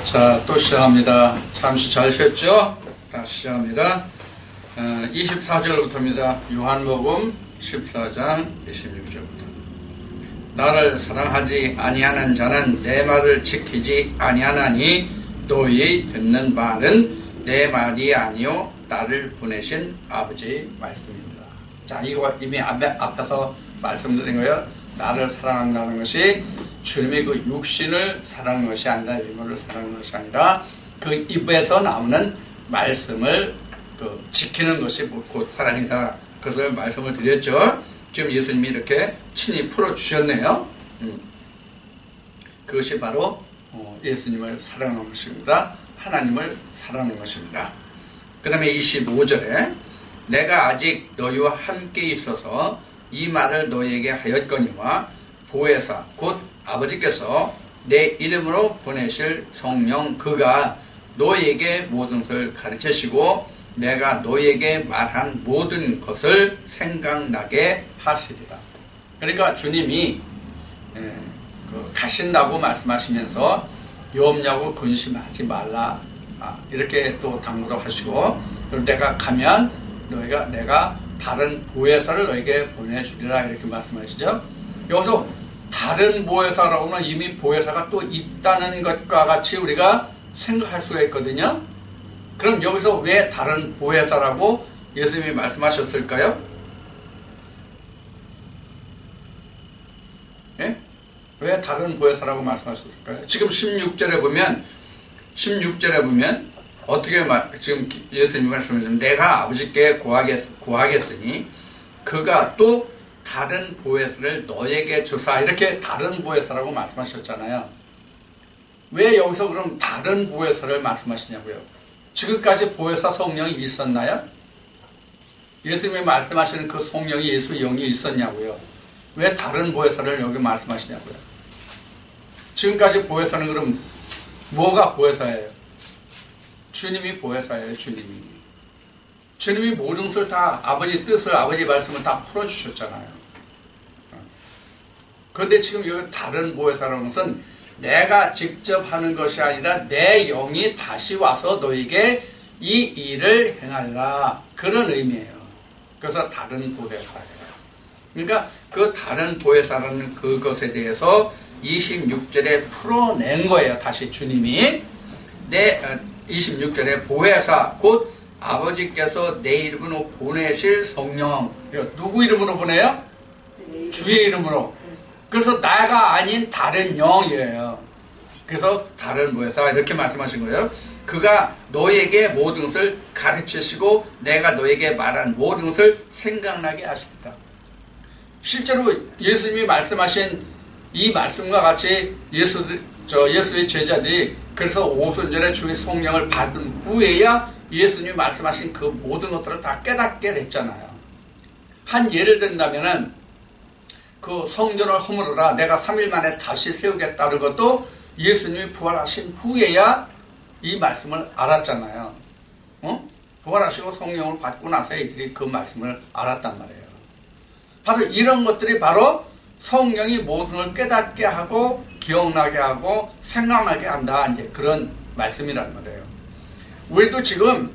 자, 또 시작합니다. 잠시 잘 쉬었죠? 다시 시작합니다. 24절부터입니다. 요한복음 14장 26절부터. 나를 사랑하지 아니하는 자는 내 말을 지키지 아니하나니 너희 듣는 말은 내 말이 아니요 나를 보내신 아버지의 말씀입니다. 자, 이거 이미 앞에서 말씀드린 거예요. 나를 사랑한다는 것이 주님의 그 육신을 사랑하는 것이 아니라 인물을 사랑하는 것이 아니라 그 입에서 나오는 말씀을 지키는 것이 곧 사랑이다. 그것을 말씀을 드렸죠. 지금 예수님이 이렇게 친히 풀어주셨네요. 그것이 바로 예수님을 사랑하는 것입니다. 하나님을 사랑하는 것입니다. 그 다음에 25절에 내가 아직 너희와 함께 있어서 이 말을 너희에게 하였거니와 보혜사 곧 아버지께서 내 이름으로 보내실 성령 그가 너희에게 모든 것을 가르치시고 내가 너희에게 말한 모든 것을 생각나게 하시리라. 그러니까 주님이 가신다고 말씀하시면서 염려하고 근심하지 말라 이렇게 또 당부도 하시고 그리고 내가 가면 내가 다른 보혜사를 너에게 보내주리라 이렇게 말씀하시죠. 여기서 다른 보혜사라고는 이미 보혜사가 또 있다는 것과 같이 우리가 생각할 수가 있거든요. 그럼 여기서 왜 다른 보혜사라고 예수님이 말씀하셨을까요? 예? 왜 다른 보혜사라고 말씀하셨을까요? 지금 16절에 보면 어떻게 지금 예수님이 말씀하셨냐면 내가 아버지께 구하겠으니 그가 또 다른 보혜사를 너에게 주사 이렇게 다른 보혜사라고 말씀하셨잖아요. 왜 여기서 그럼 다른 보혜사를 말씀하시냐고요? 지금까지 보혜사 성령이 있었나요? 예수님이 말씀하시는 그 성령이 예수 영이 있었냐고요? 왜 다른 보혜사를 여기 말씀하시냐고요? 지금까지 보혜사는 그럼 뭐가 보혜사예요? 주님이 보혜사예요. 주님이 모든 것을 다 아버지 뜻을 아버지 말씀을 다 풀어주셨잖아요. 그런데 지금 여기 다른 보혜사라는 것은 내가 직접 하는 것이 아니라 내 영이 다시 와서 너에게 이 일을 행하리라 그런 의미예요. 그래서 다른 보혜사예요. 그러니까 그 다른 보혜사라는 그것에 대해서 26절에 풀어낸 거예요. 다시 주님이 26절에 보혜사 곧 아버지께서 내 이름으로 보내실 성령 누구 이름으로 보내요? 주의 이름으로. 그래서 나가 아닌 다른 영이에요. 그래서 다른 보혜사 이렇게 말씀하신 거예요. 그가 너에게 모든 것을 가르치시고 내가 너에게 말한 모든 것을 생각나게 하십니다. 실제로 예수님이 말씀하신 이 말씀과 같이 예수의 제자들이 그래서 오순절에 주의 성령을 받은 후에야 예수님이 말씀하신 그 모든 것들을 다 깨닫게 됐잖아요. 한 예를 든다면은 그 성전을 허물어라 내가 3일 만에 다시 세우겠다는 것도 예수님이 부활하신 후에야 이 말씀을 알았잖아요. 부활하시고 성령을 받고 나서 이들이 그 말씀을 알았단 말이에요. 바로 이런 것들이 바로 성령이 모든 걸 깨닫게 하고 기억나게 하고 생각나게 한다 이제 그런 말씀이란 말이에요. 우리도 지금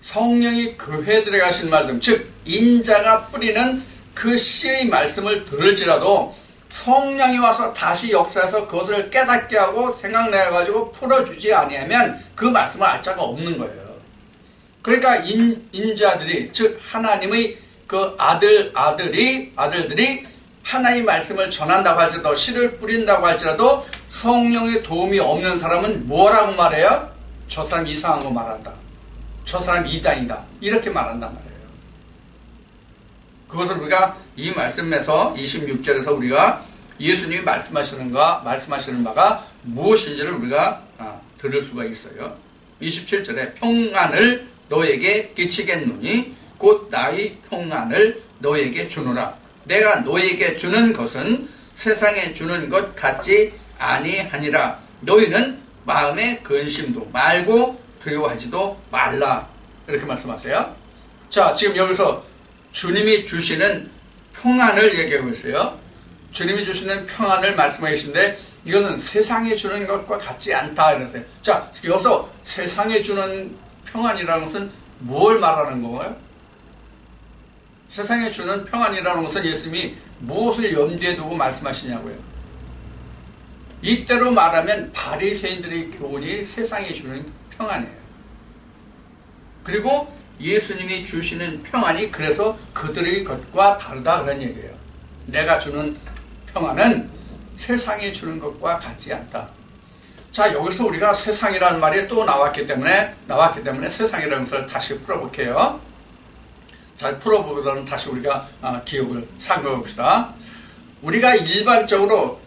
성령이 교회에 들어가신 말씀 즉 인자가 뿌리는 그 씨의 말씀을 들을지라도 성령이 와서 다시 역사해서 그것을 깨닫게 하고 생각나게 가지고 풀어주지 아니하면 그 말씀을 알 자가 없는 거예요. 그러니까 인자들이 즉 하나님의 그 아들들이 하나님의 말씀을 전한다고 할지라도 씨를 뿌린다고 할지라도 성령의 도움이 없는 사람은 뭐라고 말해요? 저 사람 이상한 거 말한다. 저 사람 이단이다. 이렇게 말한단 말이에요. 그것을 우리가 이 말씀에서 26절에서 우리가 예수님이 말씀하시는 바가 무엇인지를 우리가 들을 수가 있어요. 27절에 평안을 너에게 끼치겠노니 곧 나의 평안을 너에게 주노라. 내가 너에게 주는 것은 세상에 주는 것 같지 아니하니라. 너희는 마음의 근심도 말고 두려워하지도 말라. 이렇게 말씀하세요. 자, 지금 여기서 주님이 주시는 평안을 얘기하고 있어요. 주님이 주시는 평안을 말씀하고 계신데 이것은 세상에 주는 것과 같지 않다 이랬어요. 자, 여기서 세상에 주는 평안이라는 것은 뭘 말하는 건가요? 세상에 주는 평안이라는 것은 예수님이 무엇을 염두에 두고 말씀하시냐고요. 이때로 말하면 바리새인들의 교훈이 세상에 주는 평안이에요. 그리고 예수님이 주시는 평안이 그래서 그들의 것과 다르다 그런 얘기예요. 내가 주는 평안은 세상에 주는 것과 같지 않다. 자, 여기서 우리가 세상이라는 말이 또 나왔기 때문에 세상이라는 것을 다시 풀어볼게요. 자, 풀어보고는 다시 우리가 기억을 삼가 봅시다. 우리가 일반적으로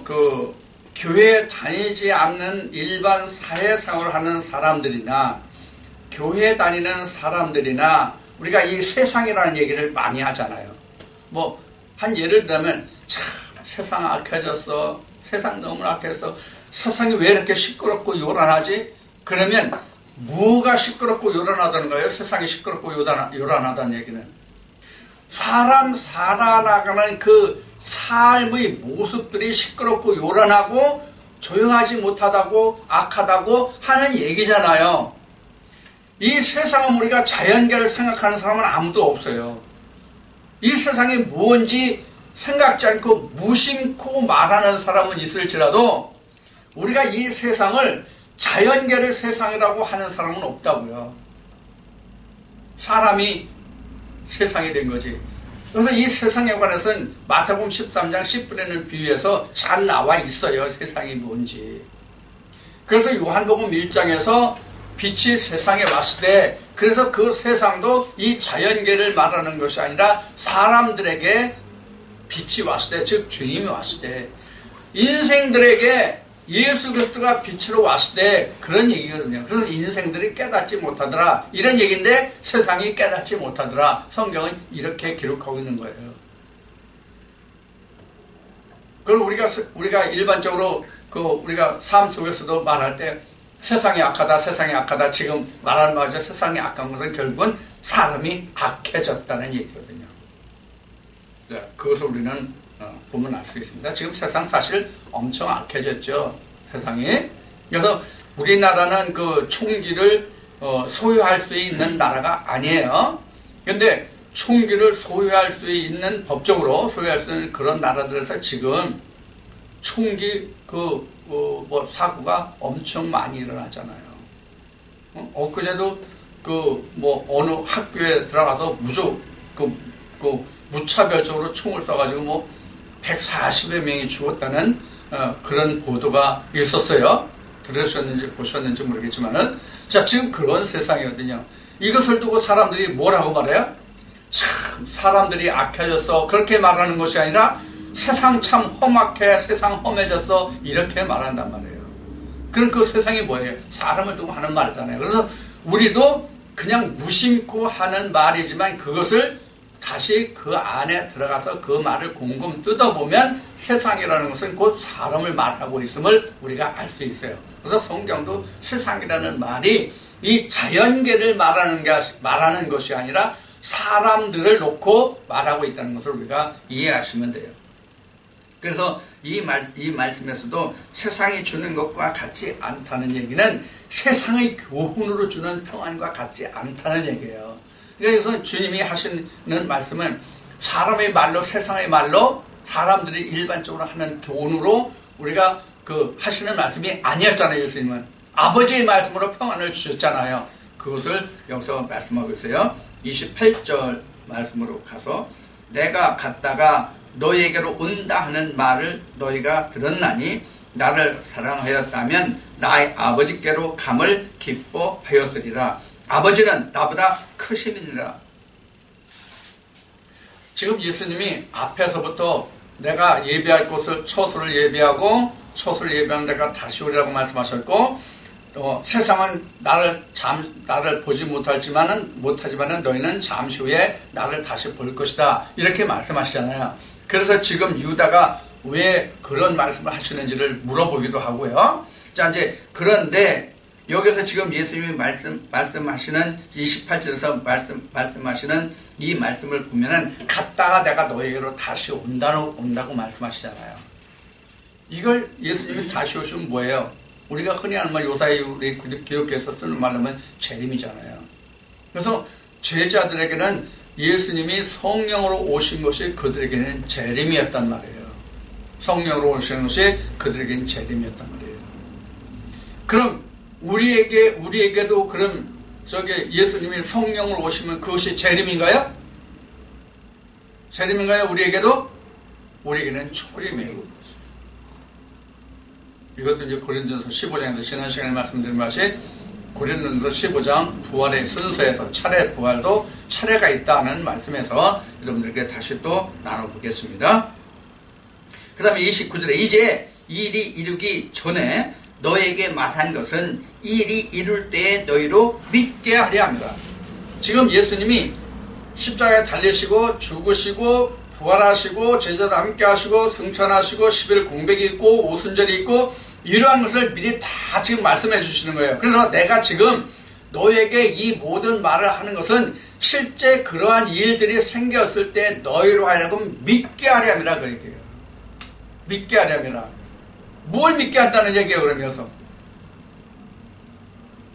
그 교회에 다니지 않는 일반 사회생활을 하는 사람들이나 교회 다니는 사람들이나 우리가 이 세상이라는 얘기를 많이 하잖아요. 뭐 한 예를 들면 참 세상 악해졌어. 세상 너무 악해서 세상이 왜 이렇게 시끄럽고 요란하지? 그러면 뭐가 시끄럽고 요란하다는 거예요? 세상이 시끄럽고 요란하다는 얘기는 사람 살아나가는 그 삶의 모습들이 시끄럽고 요란하고 조용하지 못하다고 악하다고 하는 얘기잖아요. 이 세상은 우리가 자연계를 생각하는 사람은 아무도 없어요. 이 세상이 뭔지 생각지 않고 무심코 말하는 사람은 있을지라도 우리가 이 세상을 자연계를 세상이라고 하는 사람은 없다고요. 사람이 세상이 된 거지. 그래서 이 세상에 관해서는 마태복음 13장 10절에는 비유해서 잘 나와 있어요. 세상이 뭔지. 그래서 요한복음 1장에서 빛이 세상에 왔을 때 그래서 그 세상도 이 자연계를 말하는 것이 아니라 사람들에게 빛이 왔을 때, 즉 주님이 왔을 때 인생들에게 예수 그리스도가 빛으로 왔을 때 그런 얘기거든요. 그래서 인생들이 깨닫지 못하더라 이런 얘기인데 세상이 깨닫지 못하더라. 성경은 이렇게 기록하고 있는 거예요. 그리고 우리가 일반적으로 우리가 삶 속에서도 말할 때 세상이 악하다 지금 말하는 말이죠. 세상이 악한 것은 결국은 사람이 악해졌다는 얘기거든요. 네, 그것을 우리는 보면 알 수 있습니다. 지금 세상 사실 엄청 악해졌죠. 세상이. 그래서 우리나라는 그 총기를 소유할 수 있는 나라가 아니에요. 근데 총기를 소유할 수 있는 법적으로 소유할 수 있는 그런 나라들에서 지금 총기 사고가 엄청 많이 일어나잖아요. 엊그제도 어느 학교에 들어가서 무차별적으로 총을 쏴가지고 140여 명이 죽었다는 그런 보도가 있었어요. 들으셨는지 보셨는지 모르겠지만은 자, 지금 그런 세상이거든요. 이것을 두고 사람들이 뭐라고 말해요? 참 사람들이 악해졌어 그렇게 말하는 것이 아니라 세상 참 험악해 세상 험해졌어 이렇게 말한단 말이에요. 그럼 그 세상이 뭐예요? 사람을 두고 하는 말이잖아요. 그래서 우리도 그냥 무심코 하는 말이지만 그것을 다시 그 안에 들어가서 그 말을 곰곰 뜯어보면 세상이라는 것은 곧 사람을 말하고 있음을 우리가 알 수 있어요. 그래서 성경도 세상이라는 말이 이 자연계를 말하는 것이 아니라 사람들을 놓고 말하고 있다는 것을 우리가 이해하시면 돼요. 그래서 이 말씀에서도 세상이 주는 것과 같지 않다는 얘기는 세상의 교훈으로 주는 평안과 같지 않다는 얘기예요. 그래서 주님이 하시는 말씀은 사람의 말로 세상의 말로 사람들이 일반적으로 하는 교훈으로 우리가 하시는 말씀이 아니었잖아요. 예수님은 아버지의 말씀으로 평안을 주셨잖아요. 그것을 여기서 말씀하고 있어요. 28절 말씀으로 가서 내가 갔다가 너희에게로 온다 하는 말을 너희가 들었나니 나를 사랑하였다면 나의 아버지께로 감을 기뻐하였으리라. 아버지는 나보다 크심이니라. 지금 예수님이 앞에서부터 내가 예배할 곳을 처소를 예배하고 처소를 예배하는 데가 다시 오리라고 말씀하셨고 세상은 나를 보지 못하지만은 너희는 잠시 후에 나를 다시 볼 것이다 이렇게 말씀하시잖아요. 그래서 지금 유다가 왜 그런 말씀을 하시는지를 물어보기도 하고요. 자, 이제 그런데 여기서 지금 예수님이 말씀하시는 28절에서 말씀하시는 이 말씀을 보면은 갔다가 내가 너희에게로 다시 온다고 말씀하시잖아요. 이걸 예수님이 다시 오시면 뭐예요? 우리가 흔히 하는 말, 요사이 우리 기독교에서 쓰는 말로는 재림이잖아요. 그래서 제자들에게는 예수님이 성령으로 오신 것이 그들에게는 재림이었단 말이에요. 성령으로 오시는 것이 그들에게는 재림이었단 말이에요. 그럼 우리에게도 그럼 예수님이 성령으로 오시면 그것이 재림인가요? 재림인가요? 우리에게는 초림이에요. 이것도 이제 고린도전서 15장에서 지난 시간에 말씀드린 것이 고린도전서 15장 부활의 순서에서 차례 부활도 차례가 있다는 말씀에서 여러분들께 다시 또 나눠보겠습니다. 그 다음에 29절에 이제 일이 이루기 전에 너에게 말한 것은 일이 이룰 때에 너희로 믿게 하려 합니다. 지금 예수님이 십자가에 달리시고 죽으시고 부활하시고 제자들 함께 하시고 승천하시고 10일 공백이 있고 오순절이 있고 이러한 것을 미리 다 지금 말씀해 주시는 거예요. 그래서 내가 지금 너에게 이 모든 말을 하는 것은 실제 그러한 일들이 생겼을 때 너희로 하여금 믿게 하려 함이라 그 얘기예요. 믿게 하려 함이라. 뭘 믿게 한다는 얘기예요, 그러면서.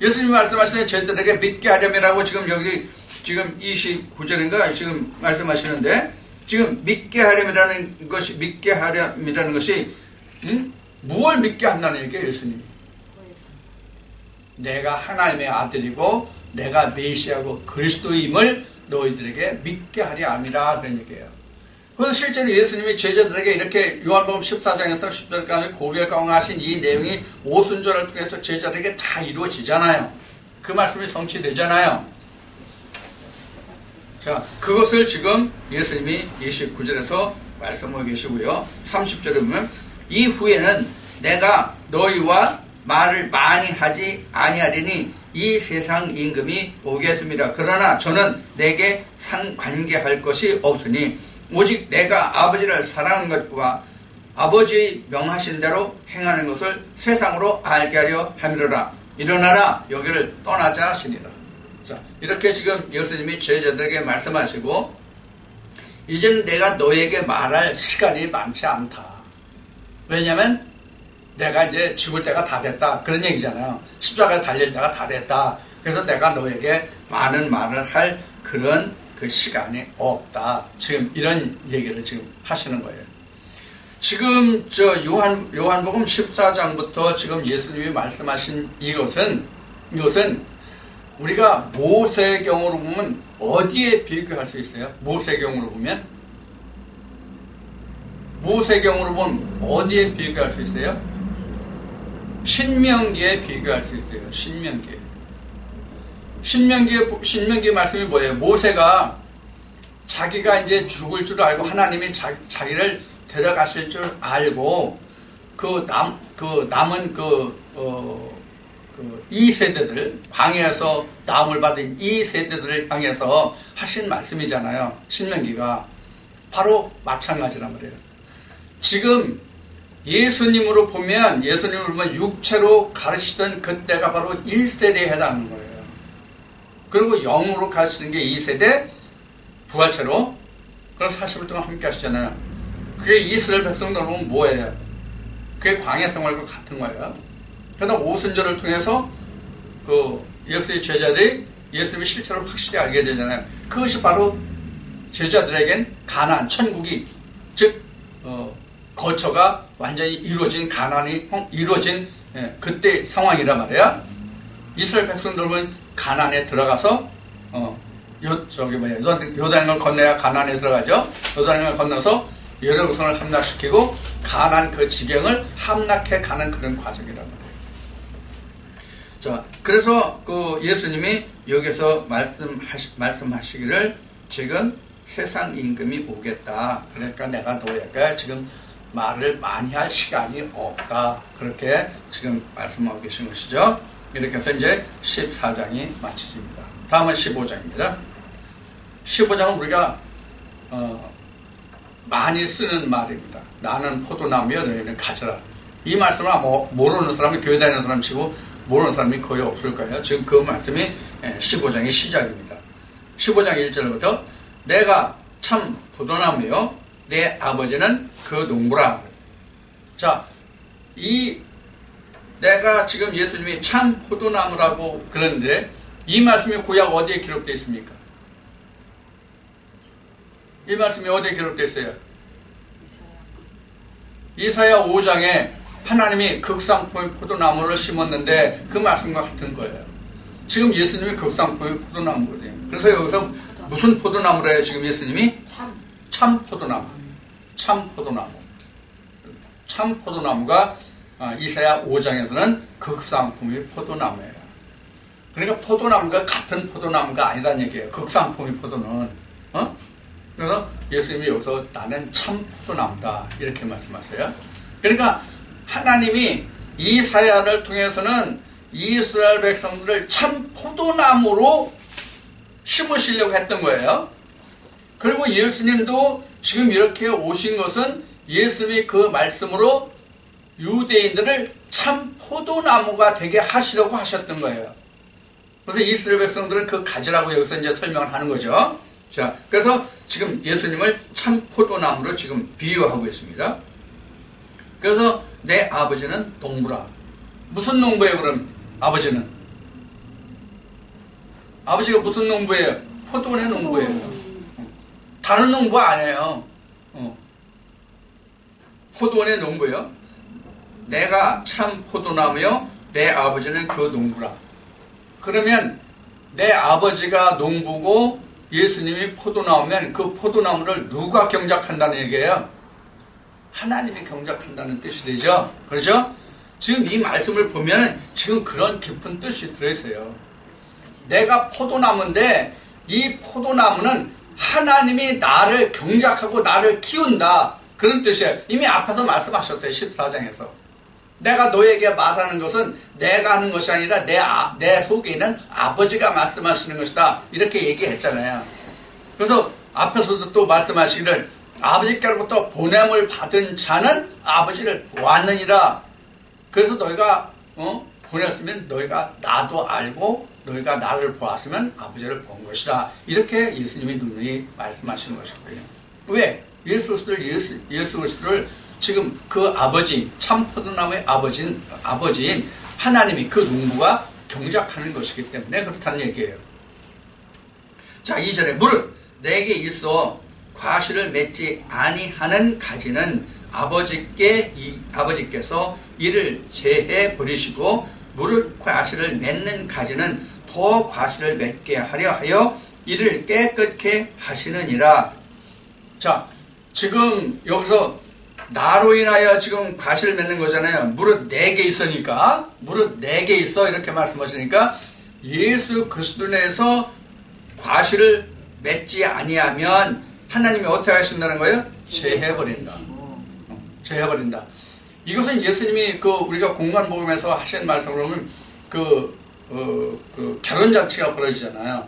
예수님이 말씀하시는 제자들에게 믿게 하려면이라고 지금 여기 지금 29절인가 지금 말씀하시는데 지금 믿게 하려면이라는 것이 무엇을 믿게 한다는 얘기예요, 예수님이. 내가 하나님의 아들이고 내가 메시아고 그리스도임을 너희들에게 믿게 하려 함이라 그런 얘기예요. 그래서 실제로 예수님이 제자들에게 이렇게 요한복음 14장에서 10절까지 고별강하신 이 내용이 오순절을 통해서 제자들에게 다 이루어지잖아요. 그 말씀이 성취되잖아요. 자, 그것을 지금 예수님이 29절에서 말씀하고 계시고요. 30절에 보면 이후에는 내가 너희와 말을 많이 하지 아니하리니 이 세상 임금이 오겠습니다. 그러나 저는 내게 상관계할 것이 없으니 오직 내가 아버지를 사랑하는 것과 아버지의 명하신 대로 행하는 것을 세상으로 알게 하려 함이로라. 일어나라 여기를 떠나자 하시니라. 자, 이렇게 지금 예수님이 제자들에게 말씀하시고 이제는 내가 너에게 말할 시간이 많지 않다. 왜냐하면 내가 이제 죽을 때가 다 됐다 그런 얘기잖아요. 십자가에 달릴 때가 다 됐다. 그래서 내가 너에게 많은 말을 할 그런 그 시간이 없다. 지금 이런 얘기를 지금 하시는 거예요. 지금 요한복음 14장부터 지금 예수님이 말씀하신 이것은 우리가 모세경으로 보면 어디에 비교할 수 있어요? 모세경으로 보면 어디에 비교할 수 있어요? 신명기에 비교할 수 있어요. 신명기의 말씀이 뭐예요? 모세가 자기가 이제 죽을 줄 알고 하나님이 자기를 데려가실 줄 알고 남은 2세대들 광야에서 나음을 받은 2세대들을 향해서 하신 말씀이잖아요. 신명기가 바로 마찬가지란 말이에요. 지금 예수님으로 보면 육체로 가르치던 그때가 바로 1세대에 해당하는 거예요. 그리고 영으로 가르치는 게 2세대 부활체로 그래서 40일 동안 함께 하시잖아요. 그게 이스라엘 백성들 보면 뭐예요? 그게 광야 생활과 같은 거예요. 그러나 오순절을 통해서 예수의 제자들이 예수님의 실체를 확실히 알게 되잖아요. 그것이 바로 제자들에겐 가나안, 천국이 즉 거처가 완전히 이루어진 가나안이 이루어진 그때 상황이란 말이야. 이스라엘 백성들은 가나안에 들어가서 요단강을 건너야 가나안에 들어가죠. 요단강을 건너서 여리고성을 함락시키고 가나안 그 지경을 함락해 가는 그런 과정이란 말이에요. 자, 그래서 예수님이 여기서 말씀하시기를 지금 세상 임금이 오겠다. 그러니까 내가 너에게 지금 말을 많이 할 시간이 없다. 그렇게 지금 말씀하고 계신 것이죠. 이렇게 해서 이제 14장이 마치집니다. 다음은 15장입니다. 15장은 우리가 많이 쓰는 말입니다. 나는 포도나무여 너희는 가져라. 이 말씀을 모르는 사람이 교회 다니는 사람 치고 모르는 사람이 거의 없을 거예요. 지금 그 말씀이 15장의 시작입니다. 15장 1절부터 내가 참 포도나무여 내 아버지는 그 농부라. 자, 내가 지금 예수님이 참 포도나무라고 그러는데 이 말씀이 구약 어디에 기록되어 있습니까? 이 말씀이 어디에 기록되어 있어요? 이사야 5장에 하나님이 극상품의 포도나무를 심었는데 그 말씀과 같은 거예요. 지금 예수님이 극상품의 포도나무거든요. 그래서 여기서 무슨 포도나무래요? 지금 예수님이? 참 포도나무. 참 포도나무. 참 포도나무가 이사야 5장에서는 극상품의 포도나무예요. 그러니까 포도나무가 같은 포도나무가 아니란 얘기예요. 극상품의 포도는. 그래서 예수님이 여기서 나는 참 포도나무다 이렇게 말씀하세요. 그러니까 하나님이 이사야를 통해서는 이스라엘 백성들을 참 포도나무로 심으시려고 했던 거예요. 그리고 예수님도 지금 이렇게 오신 것은 예수님이 그 말씀으로 유대인들을 참 포도나무가 되게 하시려고 하셨던 거예요. 그래서 이스라엘 백성들은 그 가지라고 여기서 이제 설명을 하는 거죠. 자, 그래서 지금 예수님을 참 포도나무로 지금 비유하고 있습니다. 그래서 내 아버지는 농부라. 무슨 농부예요, 그럼? 아버지는? 아버지가 무슨 농부예요? 포도원의 농부예요. 다른 농부 아니에요. 포도원의 농부예요. 내가 참 포도나무요, 내 아버지는 그 농부라. 그러면 내 아버지가 농부고 예수님이 포도나무면 그 포도나무를 누가 경작한다는 얘기예요? 하나님이 경작한다는 뜻이 되죠. 그렇죠? 지금 이 말씀을 보면 지금 그런 깊은 뜻이 들어있어요. 내가 포도나무인데 이 포도나무는 하나님이 나를 경작하고 나를 키운다. 그런 뜻이에요. 이미 앞에서 말씀하셨어요. 14장에서. 내가 너에게 말하는 것은 내가 하는 것이 아니라 내 속에 있는 아버지가 말씀하시는 것이다. 이렇게 얘기했잖아요. 그래서 앞에서도 또 말씀하시기를 아버지께로부터 보냄을 받은 자는 아버지를 보았느니라. 그래서 너희가 보냈으면 너희가 나도 알고 너희가 나를 보았으면 아버지를 본 것이다. 이렇게 예수님이 누누이 말씀하시는 것이고요. 왜? 예수 그리스도를 지금 그 아버지, 참 포도나무의 아버지인 하나님이 그 농부가 경작하는 것이기 때문에 그렇다는 얘기예요. 자, 2절에 무릇 내게 있어 과실을 맺지 아니하는 가지는 아버지께서 이를 제해 버리시고 무릇 과실을 맺는 가지는 더 과실을 맺게 하려 하여 이를 깨끗게 하시느니라. 자, 지금 여기서 나로 인하여 지금 과실을 맺는 거잖아요. 무릇 내게 있으니까, 무릇 내게 있어 이렇게 말씀하시니까 예수 그리스도 내에서 과실을 맺지 아니하면 하나님이 어떻게 하신다는 거예요? 제해버린다. 제해버린다. 이것은 예수님이 우리가 공관복음에서 하신 말씀으로 보면 결혼잔치가 벌어지잖아요.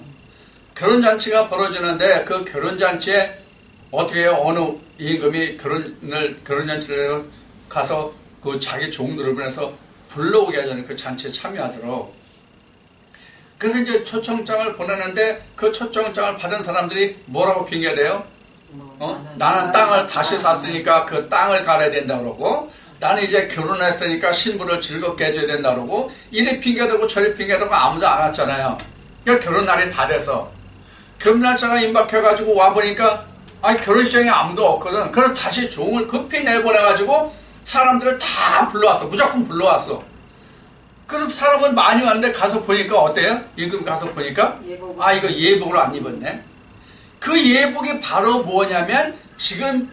결혼잔치가 벌어지는데 그 결혼잔치에 어떻게 해요? 어느 임금이 결혼잔치를 해서 가서 그 자기 종들을 보내서 불러오게 하잖아요. 그 잔치에 참여하도록. 그래서 이제 초청장을 보내는데 그 초청장을 받은 사람들이 뭐라고 핑계대요? 나는 땅을 다시 샀으니까 그 땅을 갈아야 된다 그러고, 나는 이제 결혼했으니까 신부를 즐겁게 해줘야 된다 그러고, 이리 핑계대고 저리 핑계대고 아무도 안 왔잖아요. 그러니까 결혼날이 다 돼서 결혼날짜가 임박해가지고 와보니까 결혼식장에 아무도 없거든. 그래서 다시 종을 급히 내보내가지고 사람들을 다 불러왔어. 무조건 불러왔어. 그럼 사람은 많이 왔는데 가서 보니까 어때요? 임금 가서 보니까 이거 예복을 안 입었네. 그 예복이 바로 뭐냐면 지금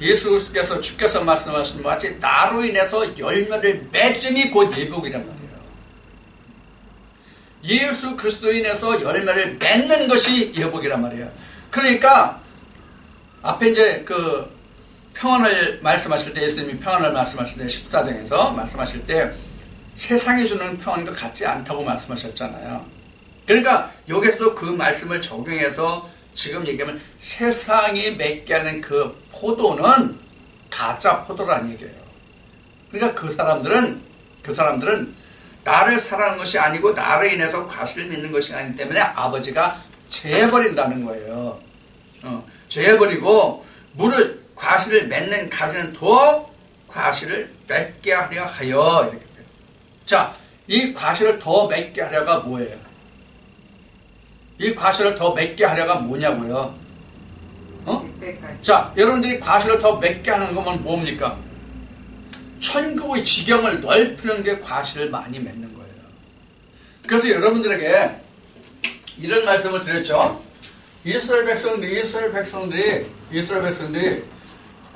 예수 그리스도께서 주께서 말씀하신 것 같이 나로 인해서 열매를 맺음이 곧 예복이란 말이에요. 예수 그리스도로 인해서 열매를 맺는 것이 예복이란 말이에요. 그러니까 앞에 이제 평안을 말씀하실 때, 예수님이 평안을 말씀하실 때 14장에서 말씀하실 때 세상이 주는 평안과 같지 않다고 말씀하셨잖아요. 그러니까 여기서 그 말씀을 적용해서 지금 얘기하면 세상이 맺게 하는 그 포도는 가짜 포도라는 얘기예요. 그러니까 그 사람들은 나를 사랑하는 것이 아니고 나로 인해서 과실을 맺는 것이 아니기 때문에 아버지가 제해버린다는 거예요. 제해버리고 무릇 과실을 맺는 가지는 더 과실을 맺게 하려 하여. 이렇게. 자, 이 과실을 더 맺게 하려가 뭐예요? 이 과실을 더 맺게 하려가 뭐냐고요? 자, 여러분들이 과실을 더 맺게 하는 거면 뭡니까? 천국의 지경을 넓히는 게 과실을 많이 맺는 거예요. 그래서 여러분들에게 이런 말씀을 드렸죠. 이스라엘 백성들이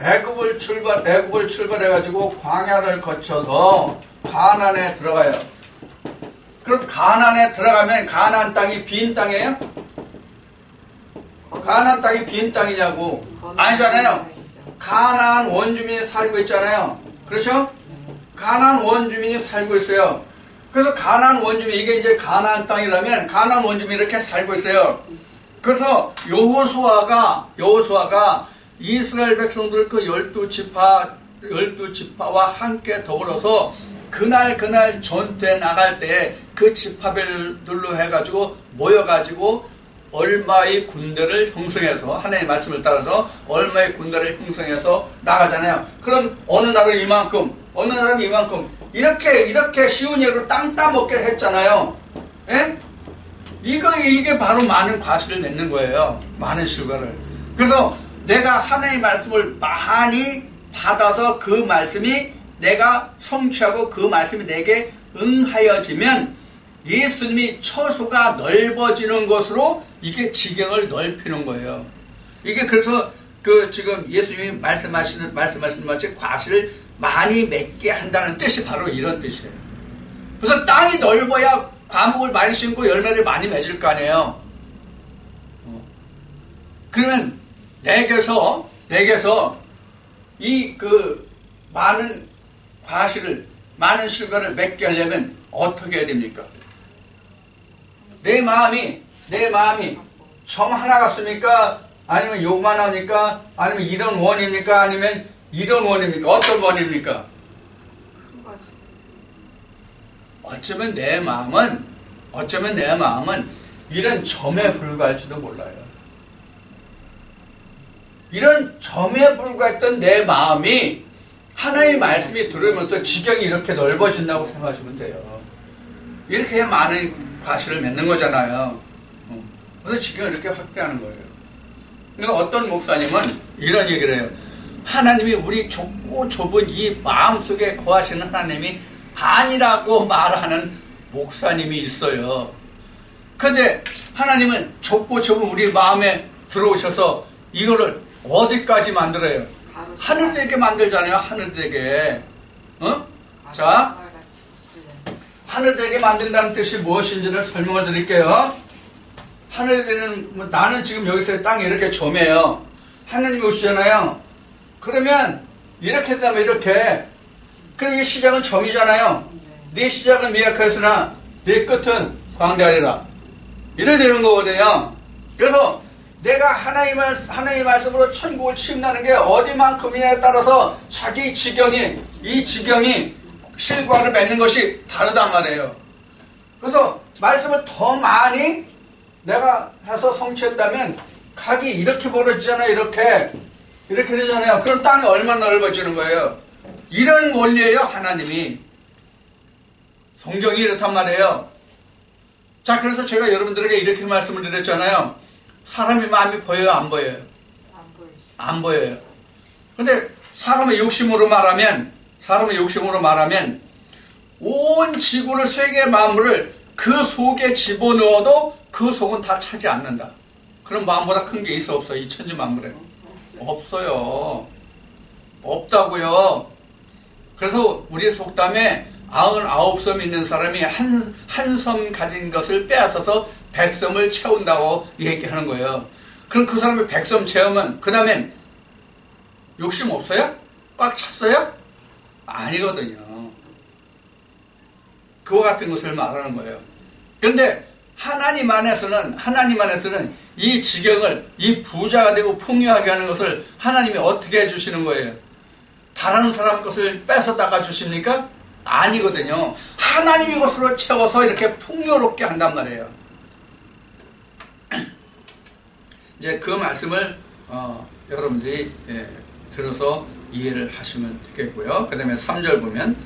애굽을 출발해가지고 광야를 거쳐서 가나안에 들어가요. 그럼 가나안에 들어가면 가나안 땅이 빈 땅이에요? 가나안 땅이 빈 땅이냐고? 아니잖아요. 가나안 원주민이 살고 있잖아요. 그렇죠? 가나안 원주민이 살고 있어요. 그래서 가나안 원주민, 이게 이제 가나안 땅이라면 가나안 원주민이 이렇게 살고 있어요. 그래서 여호수아가 이스라엘 백성들 그 12지파와 함께 더불어서 그날 전투에 나갈 때 그 지파별들로 해가지고 모여가지고 얼마의 군대를 형성해서, 하나님의 말씀을 따라서 얼마의 군대를 형성해서 나가잖아요. 그럼 어느 날은 이만큼, 어느 날은 이만큼, 이렇게 쉬운 예로 땅 따먹게 했잖아요. 예? 이게 바로 많은 과실을 맺는 거예요. 많은 실과를. 그래서 내가 하나님의 말씀을 많이 받아서 그 말씀이 내가 성취하고 그 말씀이 내게 응하여지면 예수님이 처소가 넓어지는 것으로 이게 지경을 넓히는 거예요. 이게 그래서 그 지금 예수님이 말씀하시는 마치 과실을 많이 맺게 한다는 뜻이 바로 이런 뜻이에요. 그래서 땅이 넓어야 과목을 많이 심고 열매를 많이 맺을 거 아니에요. 그러면 내게서 이 그 많은 과실을, 많은 실과를 맺게 하려면 어떻게 해야 됩니까? 내 마음이 점 하나 같습니까? 아니면 욕만 합니까? 아니면 이런 원입니까? 아니면 이런 원입니까? 어떤 원입니까? 어쩌면 내 마음은 이런 점에 불과할지도 몰라요. 이런 점에 불과했던 내 마음이 하나님의 말씀이 들으면서 지경이 이렇게 넓어진다고 생각하시면 돼요. 이렇게 많은 과실을 맺는 거잖아요. 그래서 지경을 이렇게 확대하는 거예요. 그러니까 어떤 목사님은 이런 얘기를 해요. 하나님이 우리 좁고 좁은 이 마음속에 거하시는 하나님이 아니라고 말하는 목사님이 있어요. 그런데 하나님은 좁고 좁은 우리 마음에 들어오셔서 이거를 어디까지 만들어요? 하늘되게 만들잖아요. 하늘되게. 자, 하늘되게 만든다는 뜻이 무엇인지를 설명을 드릴게요. 하늘되는, 나는 지금 여기서 땅에 이렇게 점이에요. 하나님이 오시잖아요. 그러면 이렇게 된다면 이렇게. 그럼 이 시작은 점이잖아요. 네 시작은 미약하였으나 네 끝은 광대하리라. 이래 되는 거거든요. 그래서 내가 하나님의 말씀으로 천국을 침나는 게 어디만큼이냐에 따라서 자기 지경이, 이 지경이 실과를 맺는 것이 다르단 말이에요. 그래서 말씀을 더 많이 내가 해서 성취했다면 각이 이렇게 벌어지잖아요. 이렇게 되잖아요. 그럼 땅이 얼마나 넓어지는 거예요. 이런 원리예요. 하나님이. 성경이 이렇단 말이에요. 자, 그래서 제가 여러분들에게 이렇게 말씀을 드렸잖아요. 사람의 마음이 보여요? 안 보여요? 안 보여요. 근데 사람의 욕심으로 말하면 온 지구를 세계의 만물을 그 속에 집어넣어도 그 속은 다 차지 않는다. 그럼 마음보다 큰 게 있어 없어요? 이 천지 만물에? 없어요. 없다고요. 그래서 우리 속담에 99섬 있는 사람이 한 섬 가진 것을 빼앗아서 100섬을 채운다고 얘기하는 거예요. 그럼 그 사람이 100섬 채우면 그 다음엔 욕심 없어요? 꽉 찼어요? 아니거든요. 그와 같은 것을 말하는 거예요. 그런데 하나님 안에서는 이 지경을, 이 부자가 되고 풍요하게 하는 것을 하나님이 어떻게 해주시는 거예요? 다른 사람 것을 뺏어다가 주십니까? 아니거든요. 하나님이 것으로 채워서 이렇게 풍요롭게 한단 말이에요. 이제 그 말씀을 여러분들이 들어서 이해를 하시면 되겠고요. 그 다음에 3절 보면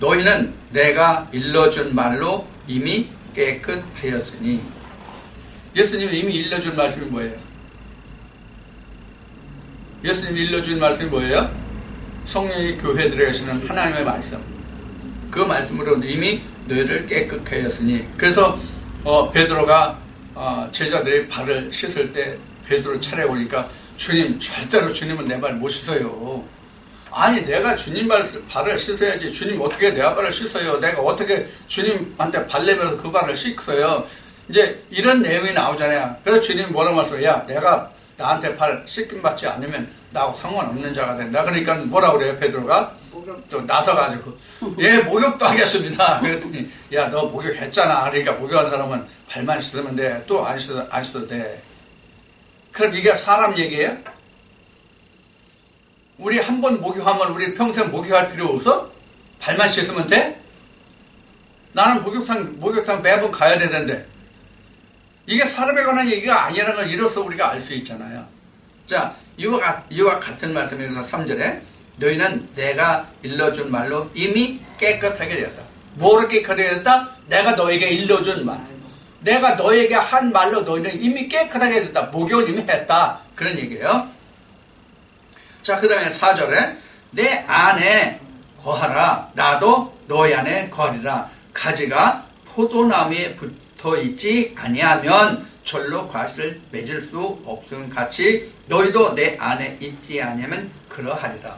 너희는 내가 일러준 말로 이미 깨끗하였으니. 예수님이 이미 일러준 말씀이 뭐예요? 예수님이 일러준 말씀이 뭐예요? 성령이 교회들에게 하시는 하나님의 말씀. 그 말씀으로 이미 너희를 깨끗하게 했으니. 그래서 베드로가 제자들이 발을 씻을 때 베드로 차례 오니까 주님, 절대로 주님은 내 발 못 씻어요. 아니, 내가 주님 발을 씻어야지. 주님 어떻게 내 발을 씻어요? 내가 어떻게 주님한테 발 내면서 그 발을 씻어요? 이제 이런 내용이 나오잖아요. 그래서 주님 뭐라고 말씀해요? 야, 내가 나한테 발 씻김 받지 않으면 나하고 상관없는 자가 된다. 그러니까 뭐라고 그래요? 베드로가 또 나서가지고 목욕도 하겠습니다. 그랬더니 야, 너 목욕했잖아. 그러니까 목욕한 사람은 발만 씻으면 돼. 또 안 씻어도 돼. 그럼 이게 사람 얘기예요? 우리 한 번 목욕하면 우리 평생 목욕할 필요 없어? 발만 씻으면 돼? 나는 목욕탕 매번 가야 되는데. 이게 사람에 관한 얘기가 아니라는 걸 이로써 우리가 알 수 있잖아요. 자, 이와 같은 말씀에서 3절에 너희는 내가 일러준 말로 이미 깨끗하게 되었다. 뭐로 깨끗하게 되었다? 내가 너에게 일러준 말. 내가 너에게 한 말로 너희는 이미 깨끗하게 되었다. 목욕을 이미 했다. 그런 얘기예요. 자, 그 다음에 4절에 내 안에 거하라. 나도 너희 안에 거하리라. 가지가 포도나무에 붙어있지 아니하면 절로 과실을 맺을 수 없음 같이 너희도 내 안에 있지 아니하면 그러하리라.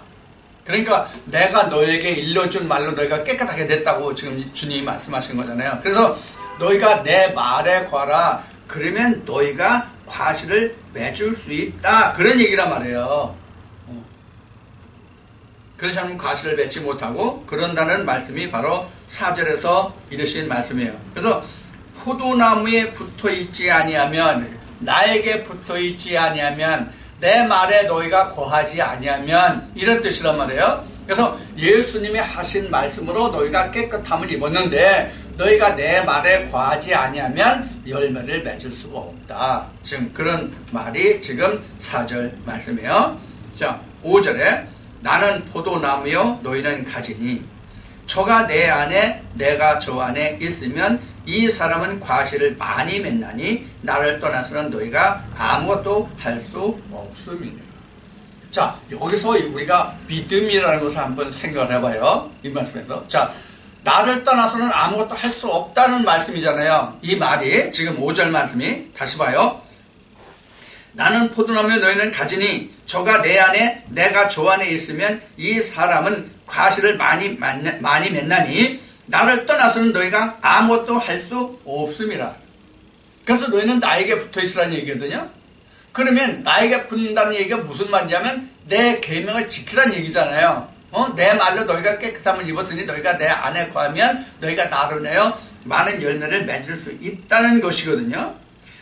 그러니까 내가 너에게 일러준 말로 너희가 깨끗하게 됐다고 지금 주님이 말씀하신 거잖아요. 그래서 너희가 내 말에 거하라. 그러면 너희가 과실을 맺을 수 있다. 그런 얘기란 말이에요. 그렇지 않으면 과실을 맺지 못하고 그런다는 말씀이 바로 4절에서 이르신 말씀이에요. 그래서 포도나무에 붙어있지 아니하면, 나에게 붙어있지 아니하면, 내 말에 너희가 거하지 아니하면, 이런 뜻이란 말이에요. 그래서 예수님이 하신 말씀으로 너희가 깨끗함을 입었는데 너희가 내 말에 거하지 아니하면 열매를 맺을 수가 없다. 지금 그런 말이 지금 4절 말씀이에요. 자, 5절에 나는 포도나무요 너희는 가지니 저가 내 안에 내가 저 안에 있으면 이 사람은 과실을 많이 맺나니 나를 떠나서는 너희가 아무것도 할 수 없음이니라. 자, 여기서 우리가 믿음이라는 것을 한번 생각을 해봐요. 이 말씀에서. 자, 나를 떠나서는 아무것도 할 수 없다는 말씀이잖아요. 이 말이 지금 5절 말씀이. 다시 봐요. 나는 포도나무에 너희는 가지니 저가 내 안에 내가 저 안에 있으면 이 사람은 과실을 많이 맺나니 나를 떠나서는 너희가 아무것도 할 수 없음이라. 그래서 너희는 나에게 붙어있으라는 얘기거든요. 그러면 나에게 붙는다는 얘기가 무슨 말이냐면 내 계명을 지키라는 얘기잖아요. 내 말로 너희가 깨끗함을 입었으니 너희가 내 안에 거하면 너희가 나로 내어 많은 열매를 맺을 수 있다는 것이거든요.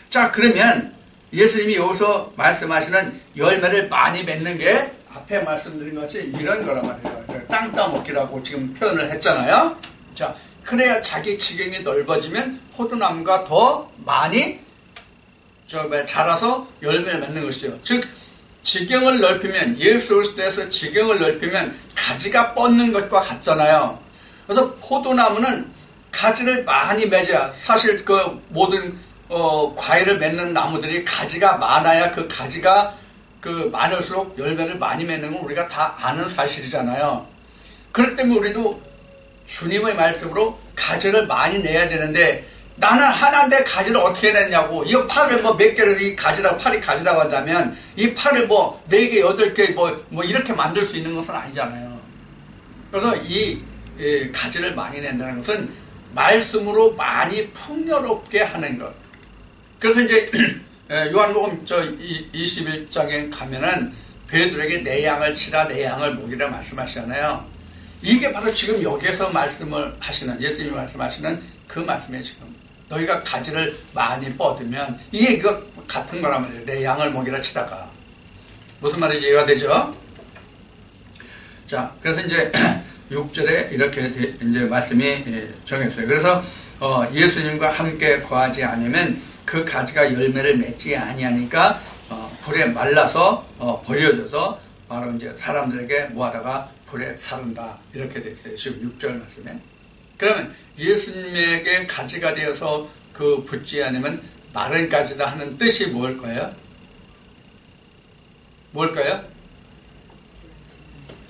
자, 그러면 예수님이 여기서 말씀하시는 열매를 많이 맺는 게 앞에 말씀드린 것이 이런 거란 말이에요. 땅 따먹기라고 지금 표현을 했잖아요. 자, 그래야 자기 지경이 넓어지면 포도나무가 더 많이 자라서 열매를 맺는 것이죠. 즉, 지경을 넓히면, 예수 그리스도에서 지경을 넓히면 가지가 뻗는 것과 같잖아요. 그래서 포도나무는 가지를 많이 맺어야, 사실 그 모든 과일을 맺는 나무들이 가지가 많아야 그 가지가 많을수록 열매를 많이 맺는 건 우리가 다 아는 사실이잖아요. 그렇기 때문에 우리도 주님의 말씀으로 가지를 많이 내야 되는데 나는 하나인데 가지를 어떻게 냈냐고. 이 팔을 몇 개를 이 가지라고, 팔이 가지라고 한다면 이 팔을 4개, 8개 이렇게 만들 수 있는 것은 아니잖아요. 그래서 이 가지를 많이 낸다는 것은 말씀으로 많이 풍요롭게 하는 것. 그래서 이제 요한복음 21장에 가면은 베드로에게 내 양을 치라 내 양을 먹이라 말씀하시잖아요. 이게 바로 지금 여기에서 말씀을 하시는, 예수님이 말씀하시는 그 말씀이에요. 지금 너희가 가지를 많이 뻗으면 이 얘기가 같은 거란 말이에요. 내 양을 먹이라 치다가 무슨 말인지 이해가 되죠? 자, 그래서 이제 6절에 이렇게 이제 말씀이 정했어요. 그래서 예수님과 함께 거하지 않으면 그 가지가 열매를 맺지 아니하니까 불에 말라서 버려져서 바로 이제 사람들에게 뭐하다가 불에 사른다. 이렇게 돼 있어요. 지금 6절 말씀에. 그러면 예수님에게 가지가 되어서 그 붙지 않으면 마른 가지다 하는 뜻이 뭘까요? 뭘까요?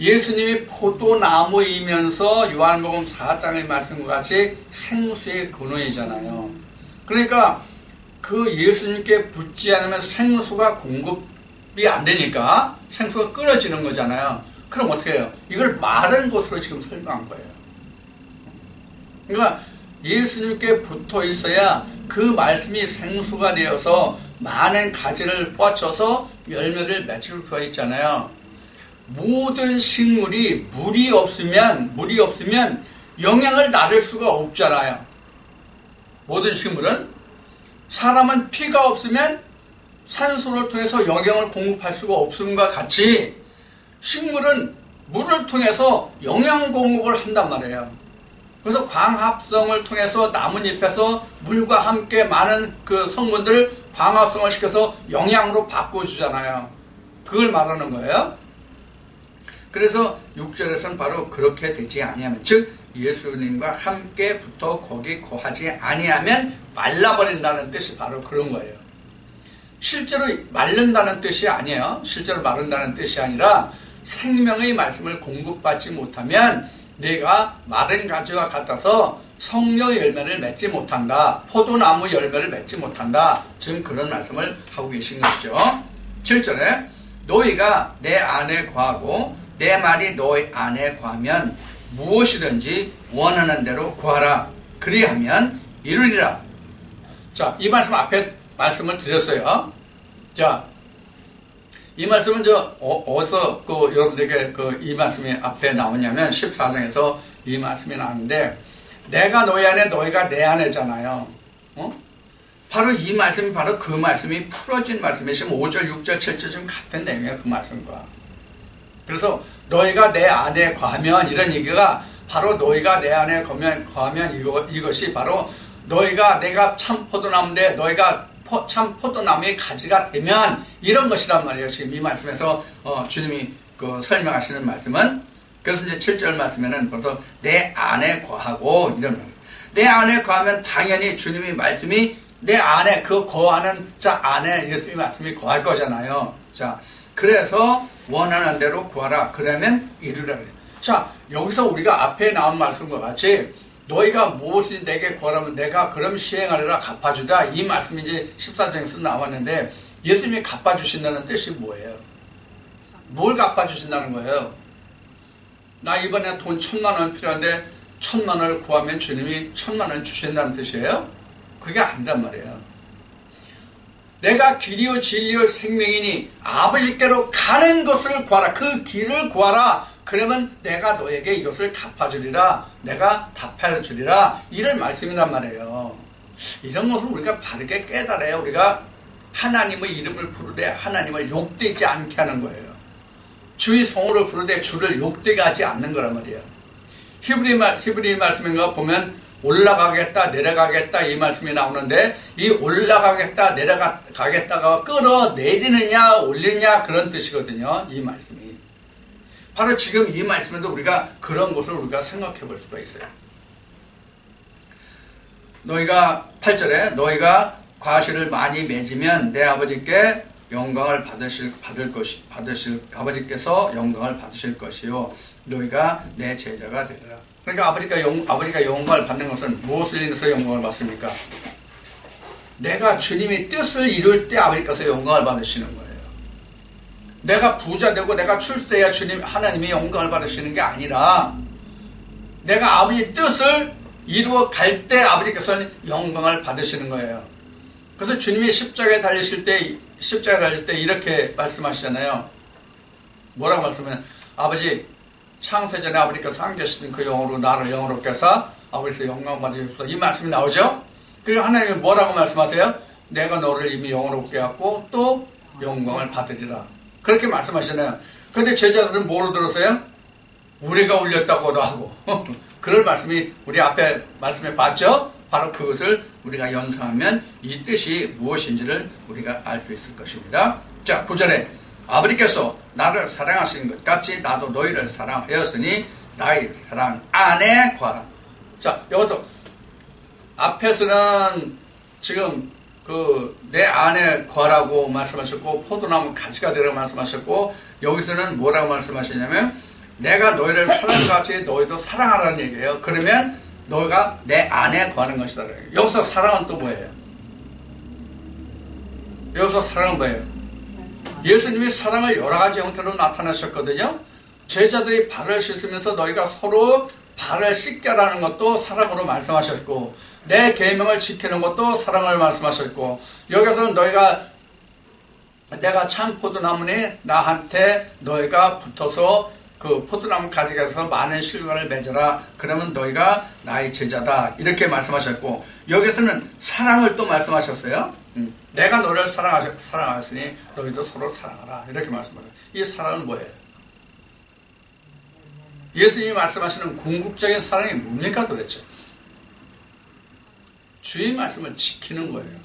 예수님이 포도나무이면서 요한복음 4장의 말씀과 같이 생수의 근원이잖아요. 그러니까 그 예수님께 붙지 않으면 생수가 공급이 안 되니까 생수가 끊어지는 거잖아요. 그럼 어떻게 해요? 이걸 마른 것으로 지금 설명한 거예요. 그러니까 예수님께 붙어 있어야 그 말씀이 생수가 되어서 많은 가지를 뻗쳐서 열매를 맺을 수가 있잖아요. 모든 식물이 물이 없으면 영양을 나눌 수가 없잖아요. 모든 식물은. 사람은 피가 없으면 산소를 통해서 영양을 공급할 수가 없음과 같이 식물은 물을 통해서 영양 공급을 한단 말이에요. 그래서 광합성을 통해서 나뭇잎에서 물과 함께 많은 그 성분들을 광합성을 시켜서 영양으로 바꿔주잖아요. 그걸 말하는 거예요. 그래서 6절에서는 바로 그렇게 되지 아니하면, 즉 예수님과 함께 붙어 거기 거하지 아니하면 말라버린다는 뜻이 바로 그런 거예요. 실제로 마른다는 뜻이 아니에요. 실제로 마른다는 뜻이 아니라 생명의 말씀을 공급받지 못하면 내가 마른 가지와 같아서 성령 열매를 맺지 못한다. 포도나무 열매를 맺지 못한다. 지금 그런 말씀을 하고 계신 것이죠. 7절에 너희가 내 안에 거하고 내 말이 너희 안에 거하면 무엇이든지 원하는 대로 구하라. 그리하면 이루리라. 자, 이 말씀 앞에 말씀을 드렸어요. 자, 이 말씀은 어디서 여러분들에게 이 말씀이 앞에 나오냐면 14장에서 이 말씀이 나오는데, 내가 너희 안에 너희가 내 안에잖아요. 바로 이 말씀이 바로 그 말씀이 풀어진 말씀이에요. 지금 5절, 6절, 7절 지금 같은 내용이에요. 그 말씀과. 그래서 너희가 내 안에 거하면, 이런 얘기가 바로 너희가 내 안에 거하면 이것이 바로 너희가 내가 참 포도나무인데 너희가 참 포도나무의 가지가 되면 이런 것이란 말이에요. 지금 이 말씀에서 주님이 설명하시는 말씀은. 그래서 이제 7절 말씀에는 벌써 내 안에 거하고 이런 말이에요. 내 안에 거하면 당연히 주님이 말씀이 내 안에 그 거하는 자 안에 예수님의 말씀이 거할 거잖아요. 자, 그래서 원하는 대로 구하라. 그러면 이루라 그래요. 자, 여기서 우리가 앞에 나온 말씀과 같이 너희가 무엇을 내게 구하라면 내가 그럼 시행하리라 갚아주다. 이 말씀이 이제 14장에서 나왔는데 예수님이 갚아주신다는 뜻이 뭐예요? 뭘 갚아주신다는 거예요? 나 이번에 돈 1,000,000원 필요한데 1,000,000원을 구하면 주님이 1,000,000원 주신다는 뜻이에요? 그게 아니란 말이에요. 내가 길이요 진리요 생명이니 아버지께로 가는 것을 구하라. 그 길을 구하라. 그러면 내가 너에게 이것을 갚아주리라. 내가 답해주리라. 이런 말씀이란 말이에요. 이런 것을 우리가 바르게 깨달아야 우리가 하나님의 이름을 부르되 하나님을 욕되지 않게 하는 거예요. 주의 성호를 부르되 주를 욕되게 하지 않는 거란 말이에요. 히브리 말씀인가 보면 올라가겠다 내려가겠다 이 말씀이 나오는데, 이 올라가겠다 내려가겠다가 끌어내리느냐 올리느냐 그런 뜻이거든요. 이 말씀이 바로 지금 이 말씀에도 우리가 그런 것을 우리가 생각해 볼 수가 있어요. 너희가 8절에 너희가 과실을 많이 맺으면 내 아버지께 영광을 아버지께서 영광을 받으실 것이요 너희가 내 제자가 되리라. 그러니까 아버지가 영광을 받는 것은 무엇을 인해서 영광을 받습니까? 내가 주님의 뜻을 이룰 때 아버지께서 영광을 받으시는 거예요. 내가 부자 되고 내가 출세해야 하나님이 영광을 받으시는 게 아니라 내가 아버지의 뜻을 이루어 갈 때 아버지께서는 영광을 받으시는 거예요. 그래서 주님이 십자가에 달리실 때 이렇게 말씀하시잖아요. 뭐라고 말씀하면 아버지 창세전에 아버지께서 안 계시던 그 영으로 나를 영으롭게 해서 아버지께서 영광 받으시옵소서. 이 말씀이 나오죠. 그리고 하나님이 뭐라고 말씀하세요? 내가 너를 이미 영으롭게 하고 또 영광을 받으리라. 그렇게 말씀하시잖아요. 그런데 제자들은 뭐로 들었어요? 우리가 올렸다고도 하고 그럴 말씀이 우리 앞에 말씀에 봤죠? 바로 그것을 우리가 연상하면 이 뜻이 무엇인지를 우리가 알 수 있을 것입니다. 자, 9절에 아버지께서 나를 사랑하신 것 같이 나도 너희를 사랑하였으니 나의 사랑 안에 거하라. 자, 이것도 앞에서는 지금 내 안에 거하라고 말씀하셨고 포도나무 가지가 되라고 말씀하셨고, 여기서는 뭐라고 말씀하시냐면 내가 너희를 사랑한 것 같이 너희도 사랑하라는 얘기예요. 그러면 너가 내 안에 거하는 것이다. 여기서 사랑은 또 뭐예요? 여기서 사랑은 뭐예요? 예수님이 사랑을 여러 가지 형태로 나타나셨거든요. 제자들이 발을 씻으면서 너희가 서로 발을 씻게라는 것도 사랑으로 말씀하셨고, 내 계명을 지키는 것도 사랑을 말씀하셨고, 여기서는 내가 참 포도나무니 나한테 너희가 붙어서 그 포도나무 가지가 돼서 많은 실과를 맺어라. 그러면 너희가 나의 제자다. 이렇게 말씀하셨고, 여기서는 사랑을 또 말씀하셨어요. 내가 너를 사랑하였으니 너희도 서로 사랑하라. 이렇게 말씀하셨어요. 이 사랑은 뭐예요? 예수님이 말씀하시는 궁극적인 사랑이 뭡니까 도대체? 주의 말씀을 지키는 거예요.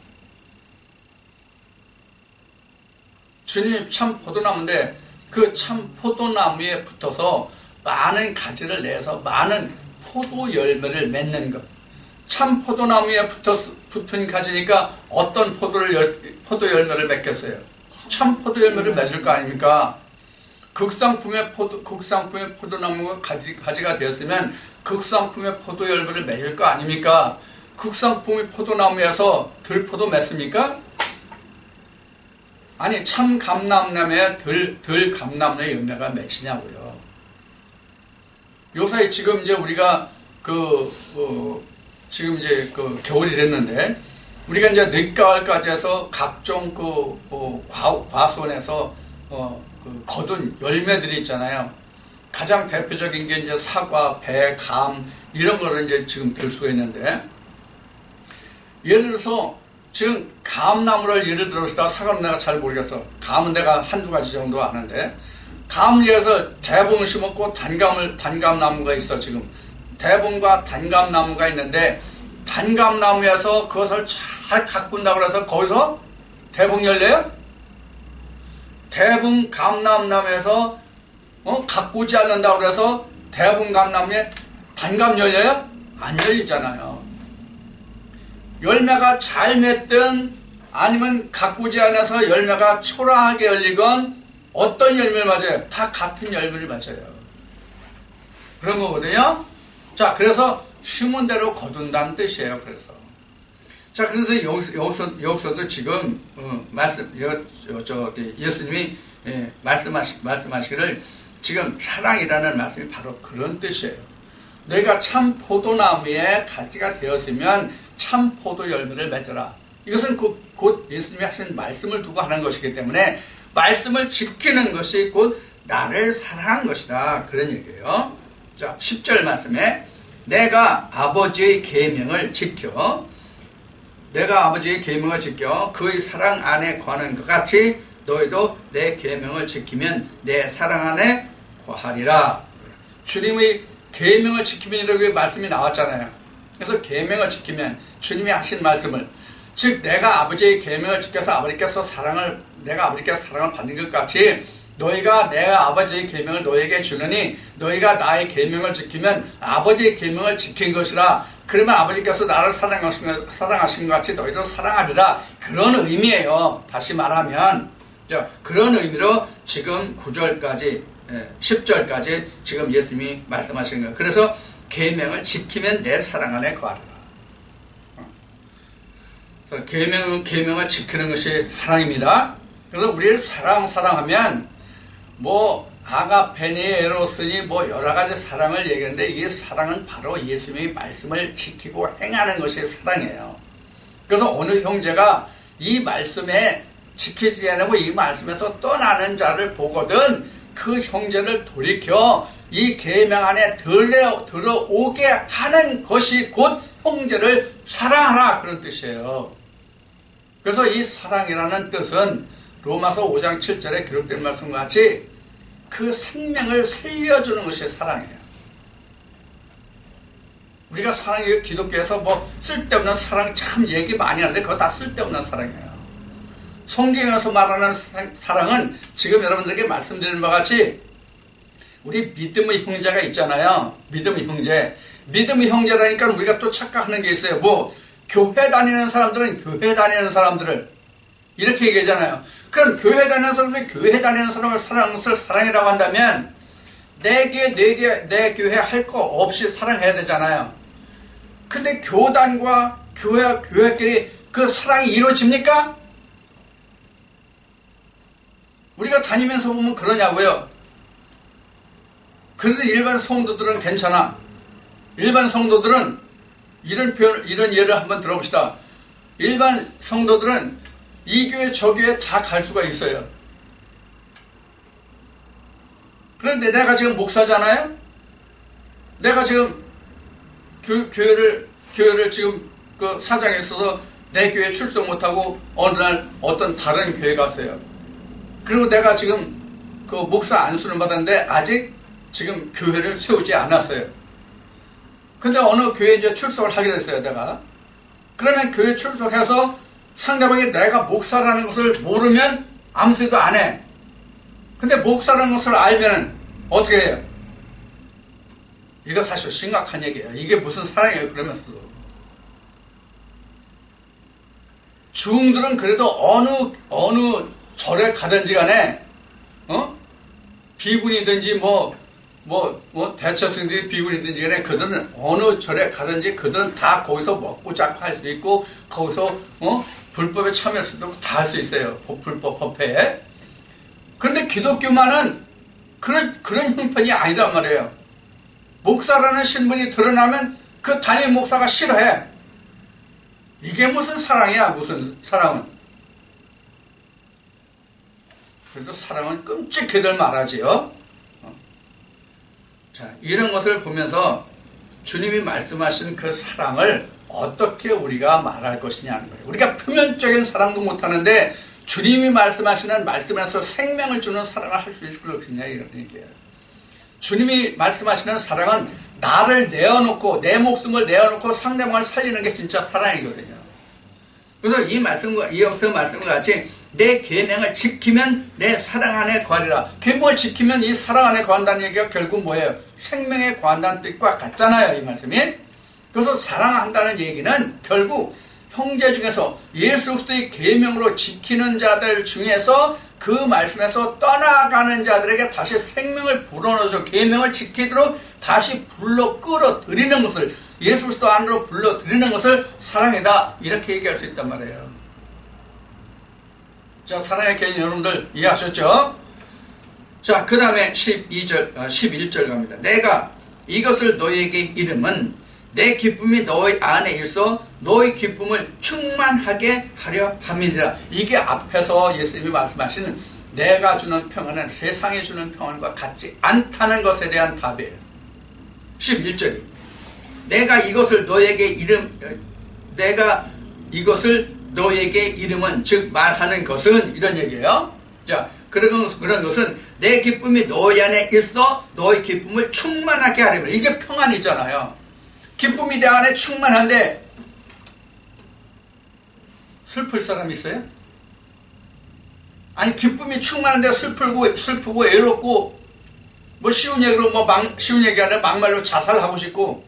주님이 참 포도나무인데 그 참 포도나무에 붙어서 많은 가지를 내서 많은 포도 열매를 맺는 것. 참 포도나무에 붙은 가지니까 어떤 포도 열매를 맺겠어요? 참 포도 열매를 맺을 거 아닙니까? 극상품의 포도나무가 가지가 되었으면 극상품의 포도 열매를 맺을 거 아닙니까? 극상품의 포도나무에서 들포도 맺습니까? 아니, 참 감람나무에 들 감람나무의 열매가 맺히냐고요. 요사이 지금 이제 우리가 지금 이제 겨울이 됐는데, 우리가 이제 늦가을까지 해서 각종 과수원에서 거둔 열매들이 있잖아요. 가장 대표적인 게 이제 사과, 배, 감, 이런 거를 이제 지금 들 수가 있는데, 예를 들어서 지금 감나무를 예를 들어서 사과는 내가 잘 모르겠어. 감은 내가 한두 가지 정도 아는데, 감리에서 대봉을 심었고 단감나무가 있어. 지금 대봉과 단감나무가 있는데, 단감나무에서 그것을 잘 가꾼다고 해서 거기서 대봉 열려요? 대봉 감나무에서 가꾸지 않는다고 해서 대봉 감나무에 단감 열려요? 안 열리잖아요. 열매가 잘 맺든 아니면 가꾸지 않아서 열매가 초라하게 열리건 어떤 열매를 맞아요? 다 같은 열매를 맞아요. 그런 거거든요. 자, 그래서 심은 대로 거둔다는 뜻이에요. 자, 그래서 여기서도 지금 예수님이 말씀하시기를 지금 사랑이라는 말씀이 바로 그런 뜻이에요. 너희가 참 포도나무에 가지가 되었으면 참 포도 열매를 맺어라. 이것은 곧 예수님이 하신 말씀을 두고 하는 것이기 때문에 말씀을 지키는 것이 곧 나를 사랑한 것이다. 그런 얘기예요. 자, 10절 말씀에 내가 아버지의 계명을 지켜 그의 사랑 안에 거하는 것 같이 너희도 내 계명을 지키면 내 사랑 안에 거하리라. 주님의 계명을 지키면 이렇게 말씀이 나왔잖아요. 그래서 계명을 지키면 주님이 하신 말씀을, 즉 내가 아버지의 계명을 지켜서 내가 아버지께서 사랑을 받는 것 같이 너희가 내가 아버지의 계명을 너희에게 주느니 너희가 나의 계명을 지키면 아버지의 계명을 지킨 것이라. 그러면 아버지께서 나를 사랑하신 것 같이 너희도 사랑하리라. 그런 의미예요. 다시 말하면 그런 의미로 지금 9절까지 10절까지 지금 예수님이 말씀하신 거예요. 그래서 계명을 지키면 내 사랑 안에 거하리라. 계명을 지키는 것이 사랑입니다. 그래서 우리를 사랑하면 아가페니, 에로스니 여러 가지 사랑을 얘기하는데, 이 사랑은 바로 예수님의 말씀을 지키고 행하는 것이 사랑이에요. 그래서 어느 형제가 이 말씀에 지키지 않고 이 말씀에서 떠나는 자를 보거든 그 형제를 돌이켜 이 계명 안에 들어오게 하는 것이 곧 형제를 사랑하라, 그런 뜻이에요. 그래서 이 사랑이라는 뜻은 로마서 5장 7절에 기록된 말씀과 같이 그 생명을 살려주는 것이 사랑이에요. 우리가 기독교에서 쓸데없는 사랑 참 얘기 많이 하는데 그거 다 쓸데없는 사랑이에요. 성경에서 말하는 사랑은 지금 여러분들에게 말씀드린 바와 같이 우리 믿음의 형제가 있잖아요. 믿음의 형제. 믿음의 형제라니까 우리가 또 착각하는 게 있어요. 뭐 교회 다니는 사람들은 교회 다니는 사람들을 이렇게 얘기하잖아요. 그럼 교회 다니는 사람들이 교회 다니는 사람을 사랑하는 것을 사랑이라고 한다면 내 교회 할 거 없이 사랑해야 되잖아요. 근데 교단과 교회끼리 그 사랑이 이루어집니까? 우리가 다니면서 보면 그러냐고요. 그래도 일반 성도들은 괜찮아. 일반 성도들은 이런 예를 한번 들어봅시다. 일반 성도들은 이 교회 저 교회 다 갈 수가 있어요. 그런데 내가 지금 목사잖아요. 내가 지금 교회를 지금 그 사장에 있어서 내 교회 출석 못하고 어느 날 어떤 다른 교회 갔어요. 그리고 내가 지금 그 목사 안수를 받았는데 아직 지금 교회를 세우지 않았어요. 근데 어느 교회에 이제 출석을 하게 됐어요, 내가. 그러면 교회 출석해서 상대방이 내가 목사라는 것을 모르면 아무 소리도 안 해. 근데 목사라는 것을 알면 어떻게 해요? 이거 사실 심각한 얘기예요. 이게 무슨 사랑이에요, 그러면서. 중들은 그래도 어느 절에 가든지 간에, 비군이든지 대처생들이 비군이든지 간에 그들은 어느 절에 가든지 그들은 다 거기서 먹고 잡고 할 수 있고, 거기서, 불법에 참여할 수도 있고 다 할 수 있어요. 불법 법회에. 그런데 기독교만은 그런 형편이 아니란 말이에요. 목사라는 신분이 드러나면 그 단임 목사가 싫어해. 이게 무슨 사랑이야, 무슨 사랑은. 그래도 사랑은 끔찍히들 말하지요. 자, 이런 것을 보면서 주님이 말씀하신 그 사랑을 어떻게 우리가 말할 것이냐는 거예요. 우리가 표면적인 사랑도 못하는데 주님이 말씀하시는 말씀에서 생명을 주는 사랑을 할 수 있을 것이냐 이런 얘기예요. 주님이 말씀하시는 사랑은 나를 내어놓고 내 목숨을 내어놓고 상대방을 살리는 게 진짜 사랑이거든요. 그래서 이 말씀과 이 역사 말씀과 같이 내 계명을 지키면 내 사랑 안에 거하리라. 계명을 지키면 이 사랑 안에 거한다는 얘기가 결국 뭐예요? 생명에 거한다는 뜻과 같잖아요, 이 말씀이. 그래서 사랑한다는 얘기는 결국 형제 중에서 예수 그리스도의 계명으로 지키는 자들 중에서 그 말씀에서 떠나가는 자들에게 다시 생명을 불어넣어서 계명을 지키도록 다시 불러 끌어들이는 것을, 예수 그리스도 안으로 불러들이는 것을 사랑이다, 이렇게 얘기할 수 있단 말이에요. 자, 사랑의 개인 여러분들 이해하셨죠? 자, 그 다음에 11절 갑니다. 내가 이것을 너희에게 이름은 내 기쁨이 너희 안에 있어 너희 기쁨을 충만하게 하려 함이니라. 이게 앞에서 예수님이 말씀하시는 내가 주는 평안은 세상이 주는 평안과 같지 않다는 것에 대한 답이에요. 11절이 내가 이것을 너희에게 이름은 즉 말하는 것은 이런 얘기예요. 자, 그런 것은 내 기쁨이 너희 안에 있어 너희 기쁨을 충만하게 하려면, 이게 평안이잖아요. 기쁨이 내 안에 충만한데 슬플 사람 있어요? 아니, 기쁨이 충만한데 슬프고 외롭고 뭐 쉬운 얘기로 쉬운 얘기 아니라 막말로 자살하고 싶고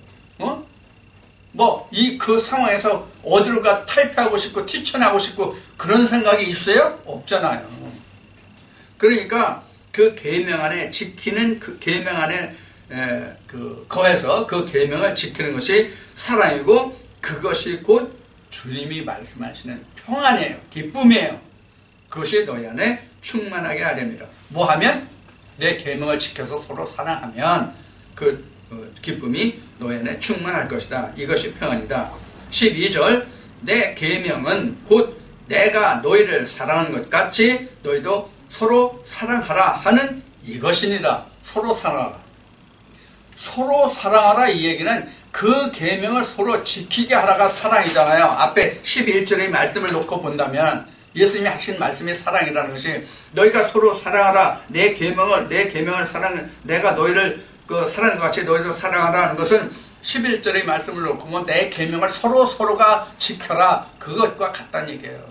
그 상황에서 어디론가 탈피하고 싶고 뛰쳐나고 싶고 그런 생각이 있어요? 없잖아요. 그러니까 그 계명 안에 지키는 그 계명 안에 거해서 그 계명을 지키는 것이 사랑이고, 그것이 곧 주님이 말씀하시는 평안이에요. 기쁨이에요. 그것이 너희 안에 충만하게 하렵니다. 뭐 하면? 내 계명을 지켜서 서로 사랑하면 그 기쁨이 너희 안에 충만할 것이다. 이것이 평안이다. 12절 내 계명은 곧 내가 너희를 사랑하는 것 같이 너희도 서로 사랑하라 하는 이것이니라. 서로 사랑하라. 서로 사랑하라, 이 얘기는 그 계명을 서로 지키게 하라가 사랑이잖아요. 앞에 11절의 말씀을 놓고 본다면 예수님이 하신 말씀이 사랑이라는 것이, 너희가 서로 사랑하라, 내 계명을 사랑, 내가 너희를 사랑과 같이 너희도 사랑하라 는 것은 11절의 말씀을 놓고 보면 내 계명을 서로가 지켜라, 그것과 같다는 얘기예요.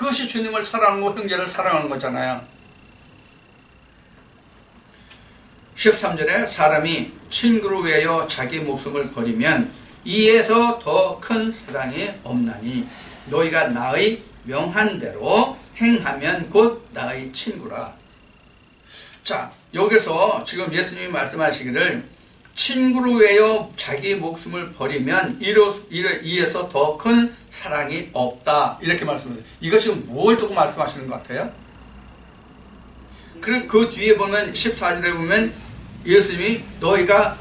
그것이 주님을 사랑하고 형제를 사랑하는 거잖아요. 13절에 사람이 친구를 위하여 자기 목숨을 버리면 이에서 더 큰 사랑이 없나니 너희가 나의 명한 대로 행하면 곧 나의 친구라. 자, 여기서 지금 예수님이 말씀하시기를 친구를 위하여 자기 목숨을 버리면 이에서 더 큰 사랑이 없다, 이렇게 말씀하세요. 이거 지금 뭘 두고 말씀하시는 것 같아요? 그 뒤에 보면 14절에 보면 예수님이 너희가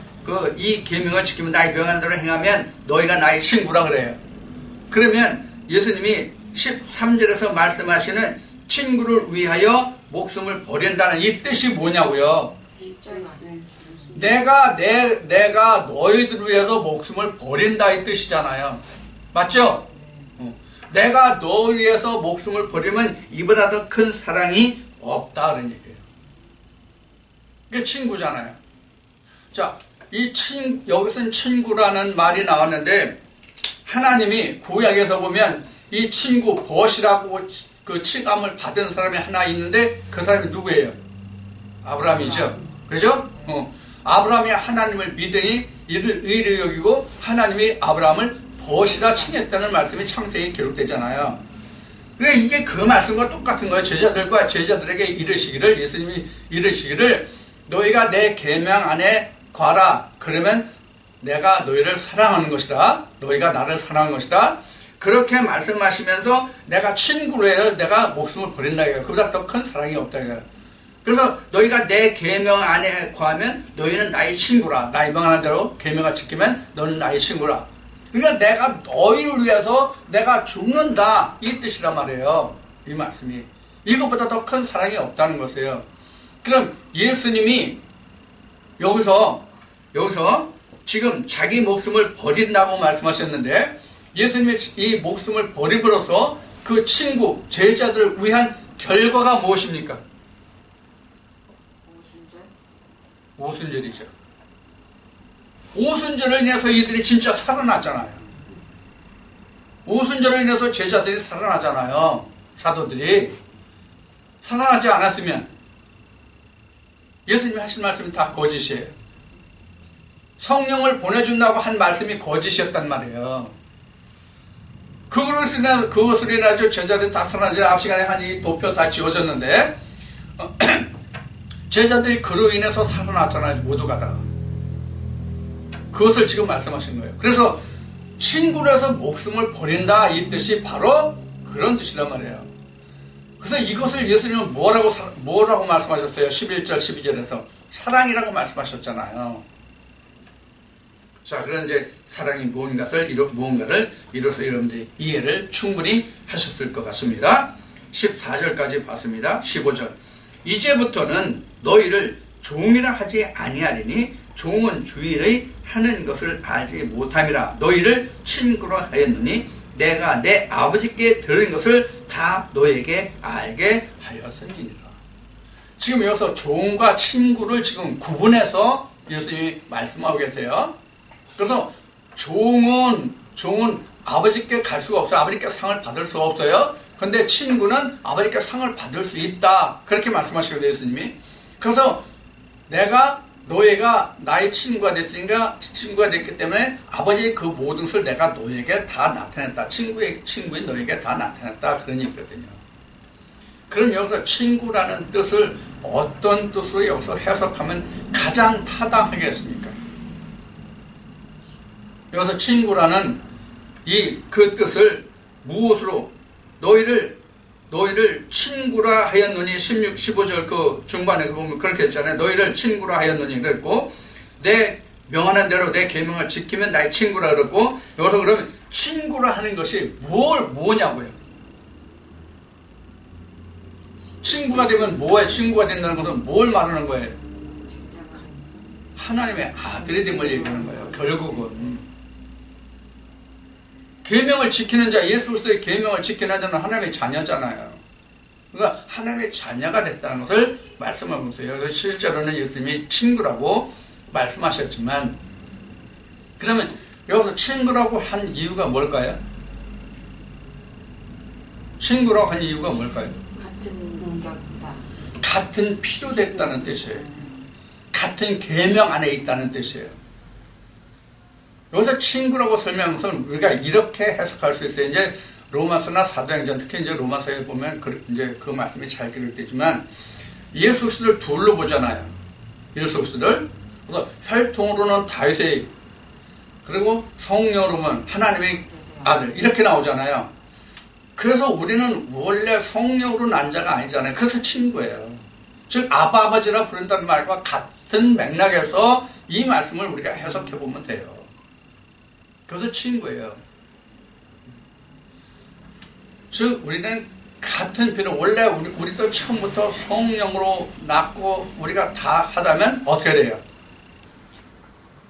이 계명을 지키면 나의 명한 대로 행하면 너희가 나의 친구라 그래요. 그러면 예수님이 13절에서 말씀하시는 친구를 위하여 목숨을 버린다는 이 뜻이 뭐냐고요? 내가 너희들을 위해서 목숨을 버린다 이 뜻이잖아요. 맞죠? 내가 너를 위해서 목숨을 버리면 이보다 더 큰 사랑이 없다 그런 얘기예요. 이게 친구잖아요. 자, 여기서는 친구라는 말이 나왔는데 하나님이 구약에서 보면 이 친구 벗이라고 그 칭함을 받은 사람이 하나 있는데 그 사람이 누구예요? 아브라함이죠. 그죠? 아브라함이 하나님을 믿으니 이를 의를 여기고 하나님이 아브라함을 벗이라 칭했다는 말씀이 창세기에 기록되잖아요. 그래, 이게 그 말씀과 똑같은 거예요. 제자들에게 이르시기를, 예수님이 이르시기를 너희가 내 계명 안에 과라. 그러면 내가 너희를 사랑하는 것이다. 너희가 나를 사랑하는 것이다. 그렇게 말씀하시면서 내가 친구로 해서 내가 목숨을 버린다 이거예요. 그보다 더 큰 사랑이 없다 이거예요. 그래서 너희가 내 계명 안에 거하면 너희는 나의 친구라. 나의 명하는 대로 계명을 지키면 너는 나의 친구라. 그러니까 내가 너희를 위해서 내가 죽는다 이 뜻이란 말이에요. 이 말씀이 이것보다 더 큰 사랑이 없다는 것이에요. 그럼 예수님이 여기서 지금 자기 목숨을 버린다고 말씀하셨는데 예수님이 이 목숨을 버림으로써 그 친구, 제자들을 위한 결과가 무엇입니까? 오순절이죠. 오순절을 인해서 이들이 진짜 살아났잖아요. 오순절을 인해서 제자들이 살아나잖아요. 사도들이. 살아나지 않았으면 예수님이 하신 말씀이 다 거짓이에요. 성령을 보내준다고 한 말씀이 거짓이었단 말이에요. 그것으로 인하여 제자들이 다 살아나지 9시간에 한 이 도표 다 지워졌는데 제자들이 그로 인해서 살아났잖아요. 모두가 다. 그것을 지금 말씀하신 거예요. 그래서 친구로 해서 목숨을 버린다 이 뜻이 바로 그런 뜻이란 말이에요. 그래서 이것을 예수님은 뭐라고 말씀하셨어요? 11절 12절에서 사랑이라고 말씀하셨잖아요. 자, 그런 이제 사랑이 무언가를 이로써 여러분들이 이해를 충분히 하셨을 것 같습니다. 14절까지 봤습니다. 15절 이제부터는 너희를 종이라 하지 아니하리니 종은 주일의 하는 것을 알지 못함이라. 너희를 친구로 하였느니 내가 내 아버지께 들은 것을 다 너에게 알게 하였음이니라. 지금 여기서 종과 친구를 지금 구분해서 예수님이 말씀하고 계세요. 그래서 종은 아버지께 갈 수가 없어요. 아버지께 상을 받을 수가 없어요. 그런데 친구는 아버지께 상을 받을 수 있다. 그렇게 말씀하시거든요, 예수님이. 그래서 너희가 나의 친구가 됐기 때문에 아버지의 그 모든 것을 내가 너희에게 다 나타냈다. 친구인 너희에게 다 나타냈다. 그런 얘기거든요. 그럼 여기서 친구라는 뜻을 어떤 뜻으로 여기서 해석하면 가장 타당하겠습니까? 여기서 친구라는 그 뜻을 무엇으로 너희를 친구라 하였느니 16, 15절 그 중반에 보면 그렇게 했잖아요. 너희를 친구라 하였느니 그랬고 내 명하는 대로 내 계명을 지키면 나의 친구라 그랬고 여기서 그러면 친구라 하는 것이 뭐냐고요? 친구가 되면 뭐예요? 친구가 된다는 것은 뭘 말하는 거예요? 하나님의 아들이 됨을 얘기하는 거예요. 결국은 계명을 지키는 자, 예수 그리스도의 계명을 지키는 자는 하나님의 자녀잖아요. 그러니까 하나님의 자녀가 됐다는 것을 말씀하고 있어요. 실제로는 예수님이 친구라고 말씀하셨지만 그러면 여기서 친구라고 한 이유가 뭘까요? 친구라고 한 이유가 뭘까요? 같은 능력이다. 같은 피로 됐다는 뜻이에요. 같은 계명 안에 있다는 뜻이에요. 여기서 친구라고 설명해서 우리가 이렇게 해석할 수 있어요. 이제 로마서나 사도행전, 특히 이제 로마서에 보면 이제 그 말씀이 잘 기록되지만 예수 그리스도를 둘로 보잖아요. 예수 그리스도를. 그래서 혈통으로는 다윗의, 그리고 성령으로는 하나님의 아들, 이렇게 나오잖아요. 그래서 우리는 원래 성령으로 난 자가 아니잖아요. 그래서 친구예요. 즉 아바 아버지라 부른다는 말과 같은 맥락에서 이 말씀을 우리가 해석해 보면 돼요. 그래서 친구예요. 즉 우리는 같은 피로, 원래 우리도 처음부터 성령으로 낳고 우리가 다 하다면 어떻게 돼요?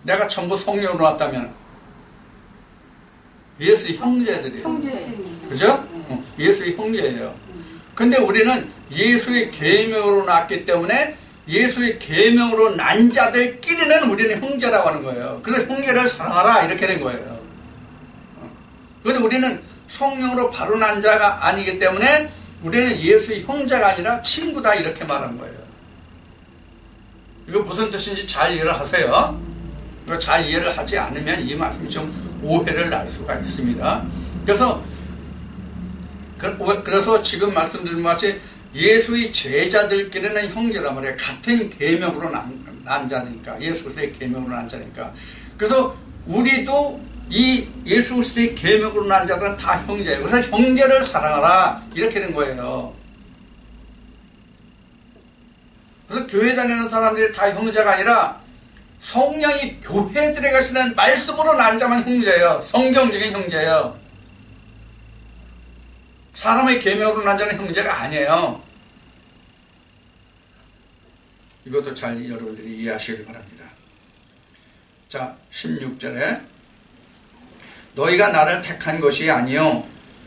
내가 전부 성령으로 왔다면 예수의 형제들이에요. 그죠? 예수의 형제예요. 근데 우리는 예수의 계명으로 낳았기 때문에 예수의 계명으로 난 자들끼리는 우리는 형제라고 하는 거예요. 그래서 형제를 사랑하라 이렇게 된 거예요. 그런데 우리는 성령으로 바로 난 자가 아니기 때문에 우리는 예수의 형제가 아니라 친구다 이렇게 말한 거예요. 이거 무슨 뜻인지 잘 이해를 하세요. 이거 잘 이해를 하지 않으면 이 말씀이 좀 오해를 날 수가 있습니다. 그래서 지금 말씀드린 것 같이 예수의 제자들끼리는 형제란 말이에요. 같은 계명으로 난 자니까. 예수 그리스도의 계명으로 난 자니까. 그래서 우리도 이 예수 그리스도의 계명으로 난 자들은 다 형제예요. 그래서 형제를 사랑하라 이렇게 된 거예요. 그래서 교회 다니는 사람들이 다 형제가 아니라 성령이 교회들에 가시는 말씀으로 난 자만 형제예요. 성경적인 형제예요. 사람의 계명으로 난 자는 형제가 아니에요. 이것도 잘 여러분들이 이해하시길 바랍니다. 자, 16절에 너희가 나를 택한 것이 아니요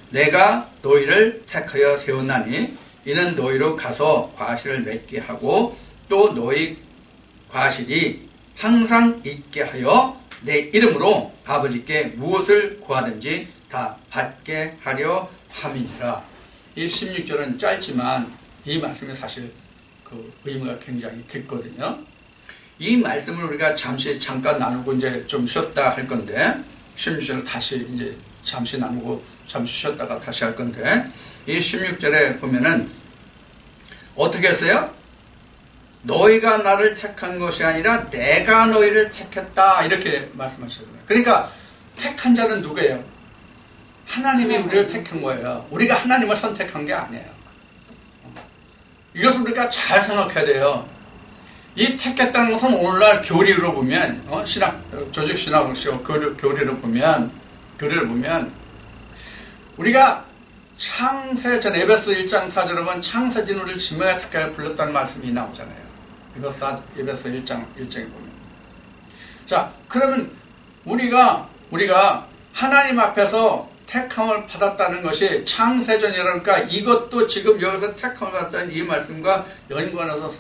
내가 너희를 택하여 세웠나니 이는 너희로 가서 과실을 맺게 하고 또 너희 과실이 항상 있게 하여 내 이름으로 아버지께 무엇을 구하든지 다 받게 하려 함이니라. 이 16절은 짧지만 이 말씀이 사실 그 의미가 굉장히 깊거든요. 이 말씀을 우리가 잠깐 나누고 이제 좀 쉬었다 할 건데 16절을 다시 이제 잠시 나누고 잠시 쉬었다가 다시 할 건데 이 16절에 보면은 어떻게 했어요? 너희가 나를 택한 것이 아니라 내가 너희를 택했다 이렇게 말씀하셨어요. 그러니까 택한 자는 누구예요? 하나님이 우리를 택한 거예요. 우리가 하나님을 선택한 게 아니에요. 이것을 우리가 잘 생각해야 돼요. 이 택했다는 것은 오늘날 교리로 보면 조직 신학을 교리를 보면 우리가 창세전 에베소 1장 4절에 보면 창세전 우리를 지명에 택하여 불렀다는 말씀이 나오잖아요. 에베소 1장 1장에 보면. 자, 그러면 우리가 하나님 앞에서 택함을 받았다는 것이 창세전이라니까 이것도 지금 여기서 택함을 받았다는 이 말씀과 연관해서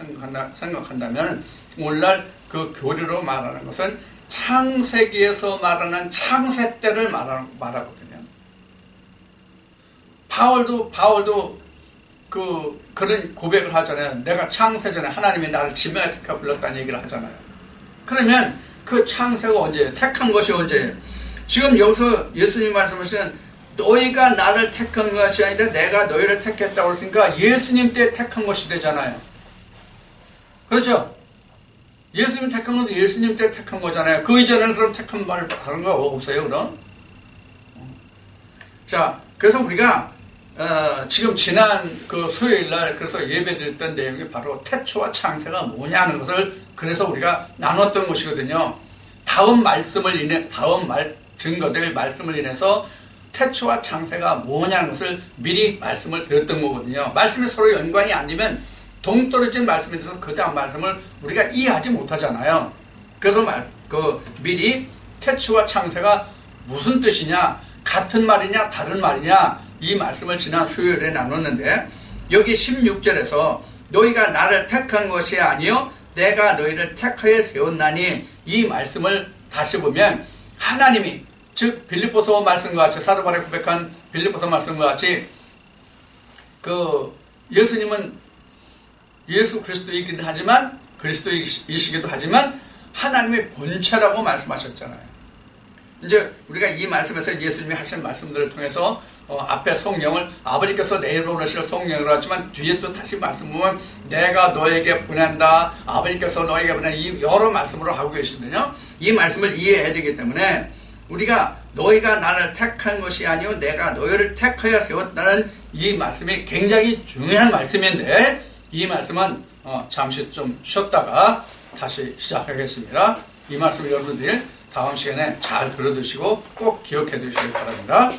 생각한다면 오늘날 그 교리로 말하는 것은 창세기에서 말하는 창세 때를 말하거든요. 바울도 그런 고백을 하잖아요. 내가 창세전에 하나님이 나를 지명에 택하여 불렀다는 얘기를 하잖아요. 그러면 그 창세가 언제예요? 택한 것이 언제예요? 지금 여기서 예수님 말씀하시는 너희가 나를 택한 것이 아니라 내가 너희를 택했다고 했으니까 예수님 때 택한 것이 되잖아요. 그렇죠? 예수님 택한 것도 예수님 때 택한 거잖아요. 그 이전에는 그럼 택한 말 다른 거 없어요, 그럼? 자, 그래서 우리가 지금 지난 그 수요일 날 그래서 예배 드렸던 내용이 바로 태초와 창세가 뭐냐는 것을 그래서 우리가 나눴던 것이거든요. 다음 증거될 말씀을 인해서 태초와 창세가 뭐냐는 것을 미리 말씀을 드렸던 거거든요. 말씀이 서로 연관이 안 되면 동떨어진 말씀에 대해서 그 다음 말씀을 우리가 이해하지 못하잖아요. 그래서 미리 태초와 창세가 무슨 뜻이냐, 같은 말이냐 다른 말이냐 이 말씀을 지난 수요일에 나눴는데 여기 16절에서 너희가 나를 택한 것이 아니요 내가 너희를 택하여 세웠나니 이 말씀을 다시 보면 하나님이 즉 빌립보서 말씀과 같이 사도 바울이 고백한 빌립보서 말씀과 같이 예수님은 예수 그리스도이기도 하지만 그리스도이시기도 하지만 하나님의 본체라고 말씀하셨잖아요. 이제 우리가 이 말씀에서 예수님이 하신 말씀들을 통해서 앞에 성령을 아버지께서 내 이름으로 오실 성령이라고 하지만 뒤에 또 다시 말씀 보면 내가 너에게 보낸다, 아버지께서 너에게 보낸다, 이 여러 말씀으로 하고 계시거든요. 이 말씀을 이해해야 되기 때문에 우리가 너희가 나를 택한 것이 아니요 내가 너희를 택하여 세웠다는 이 말씀이 굉장히 중요한 말씀인데 이 말씀은 잠시 좀 쉬었다가 다시 시작하겠습니다. 이 말씀을 여러분들이 다음 시간에 잘 들어두시고 꼭 기억해 두시기 바랍니다.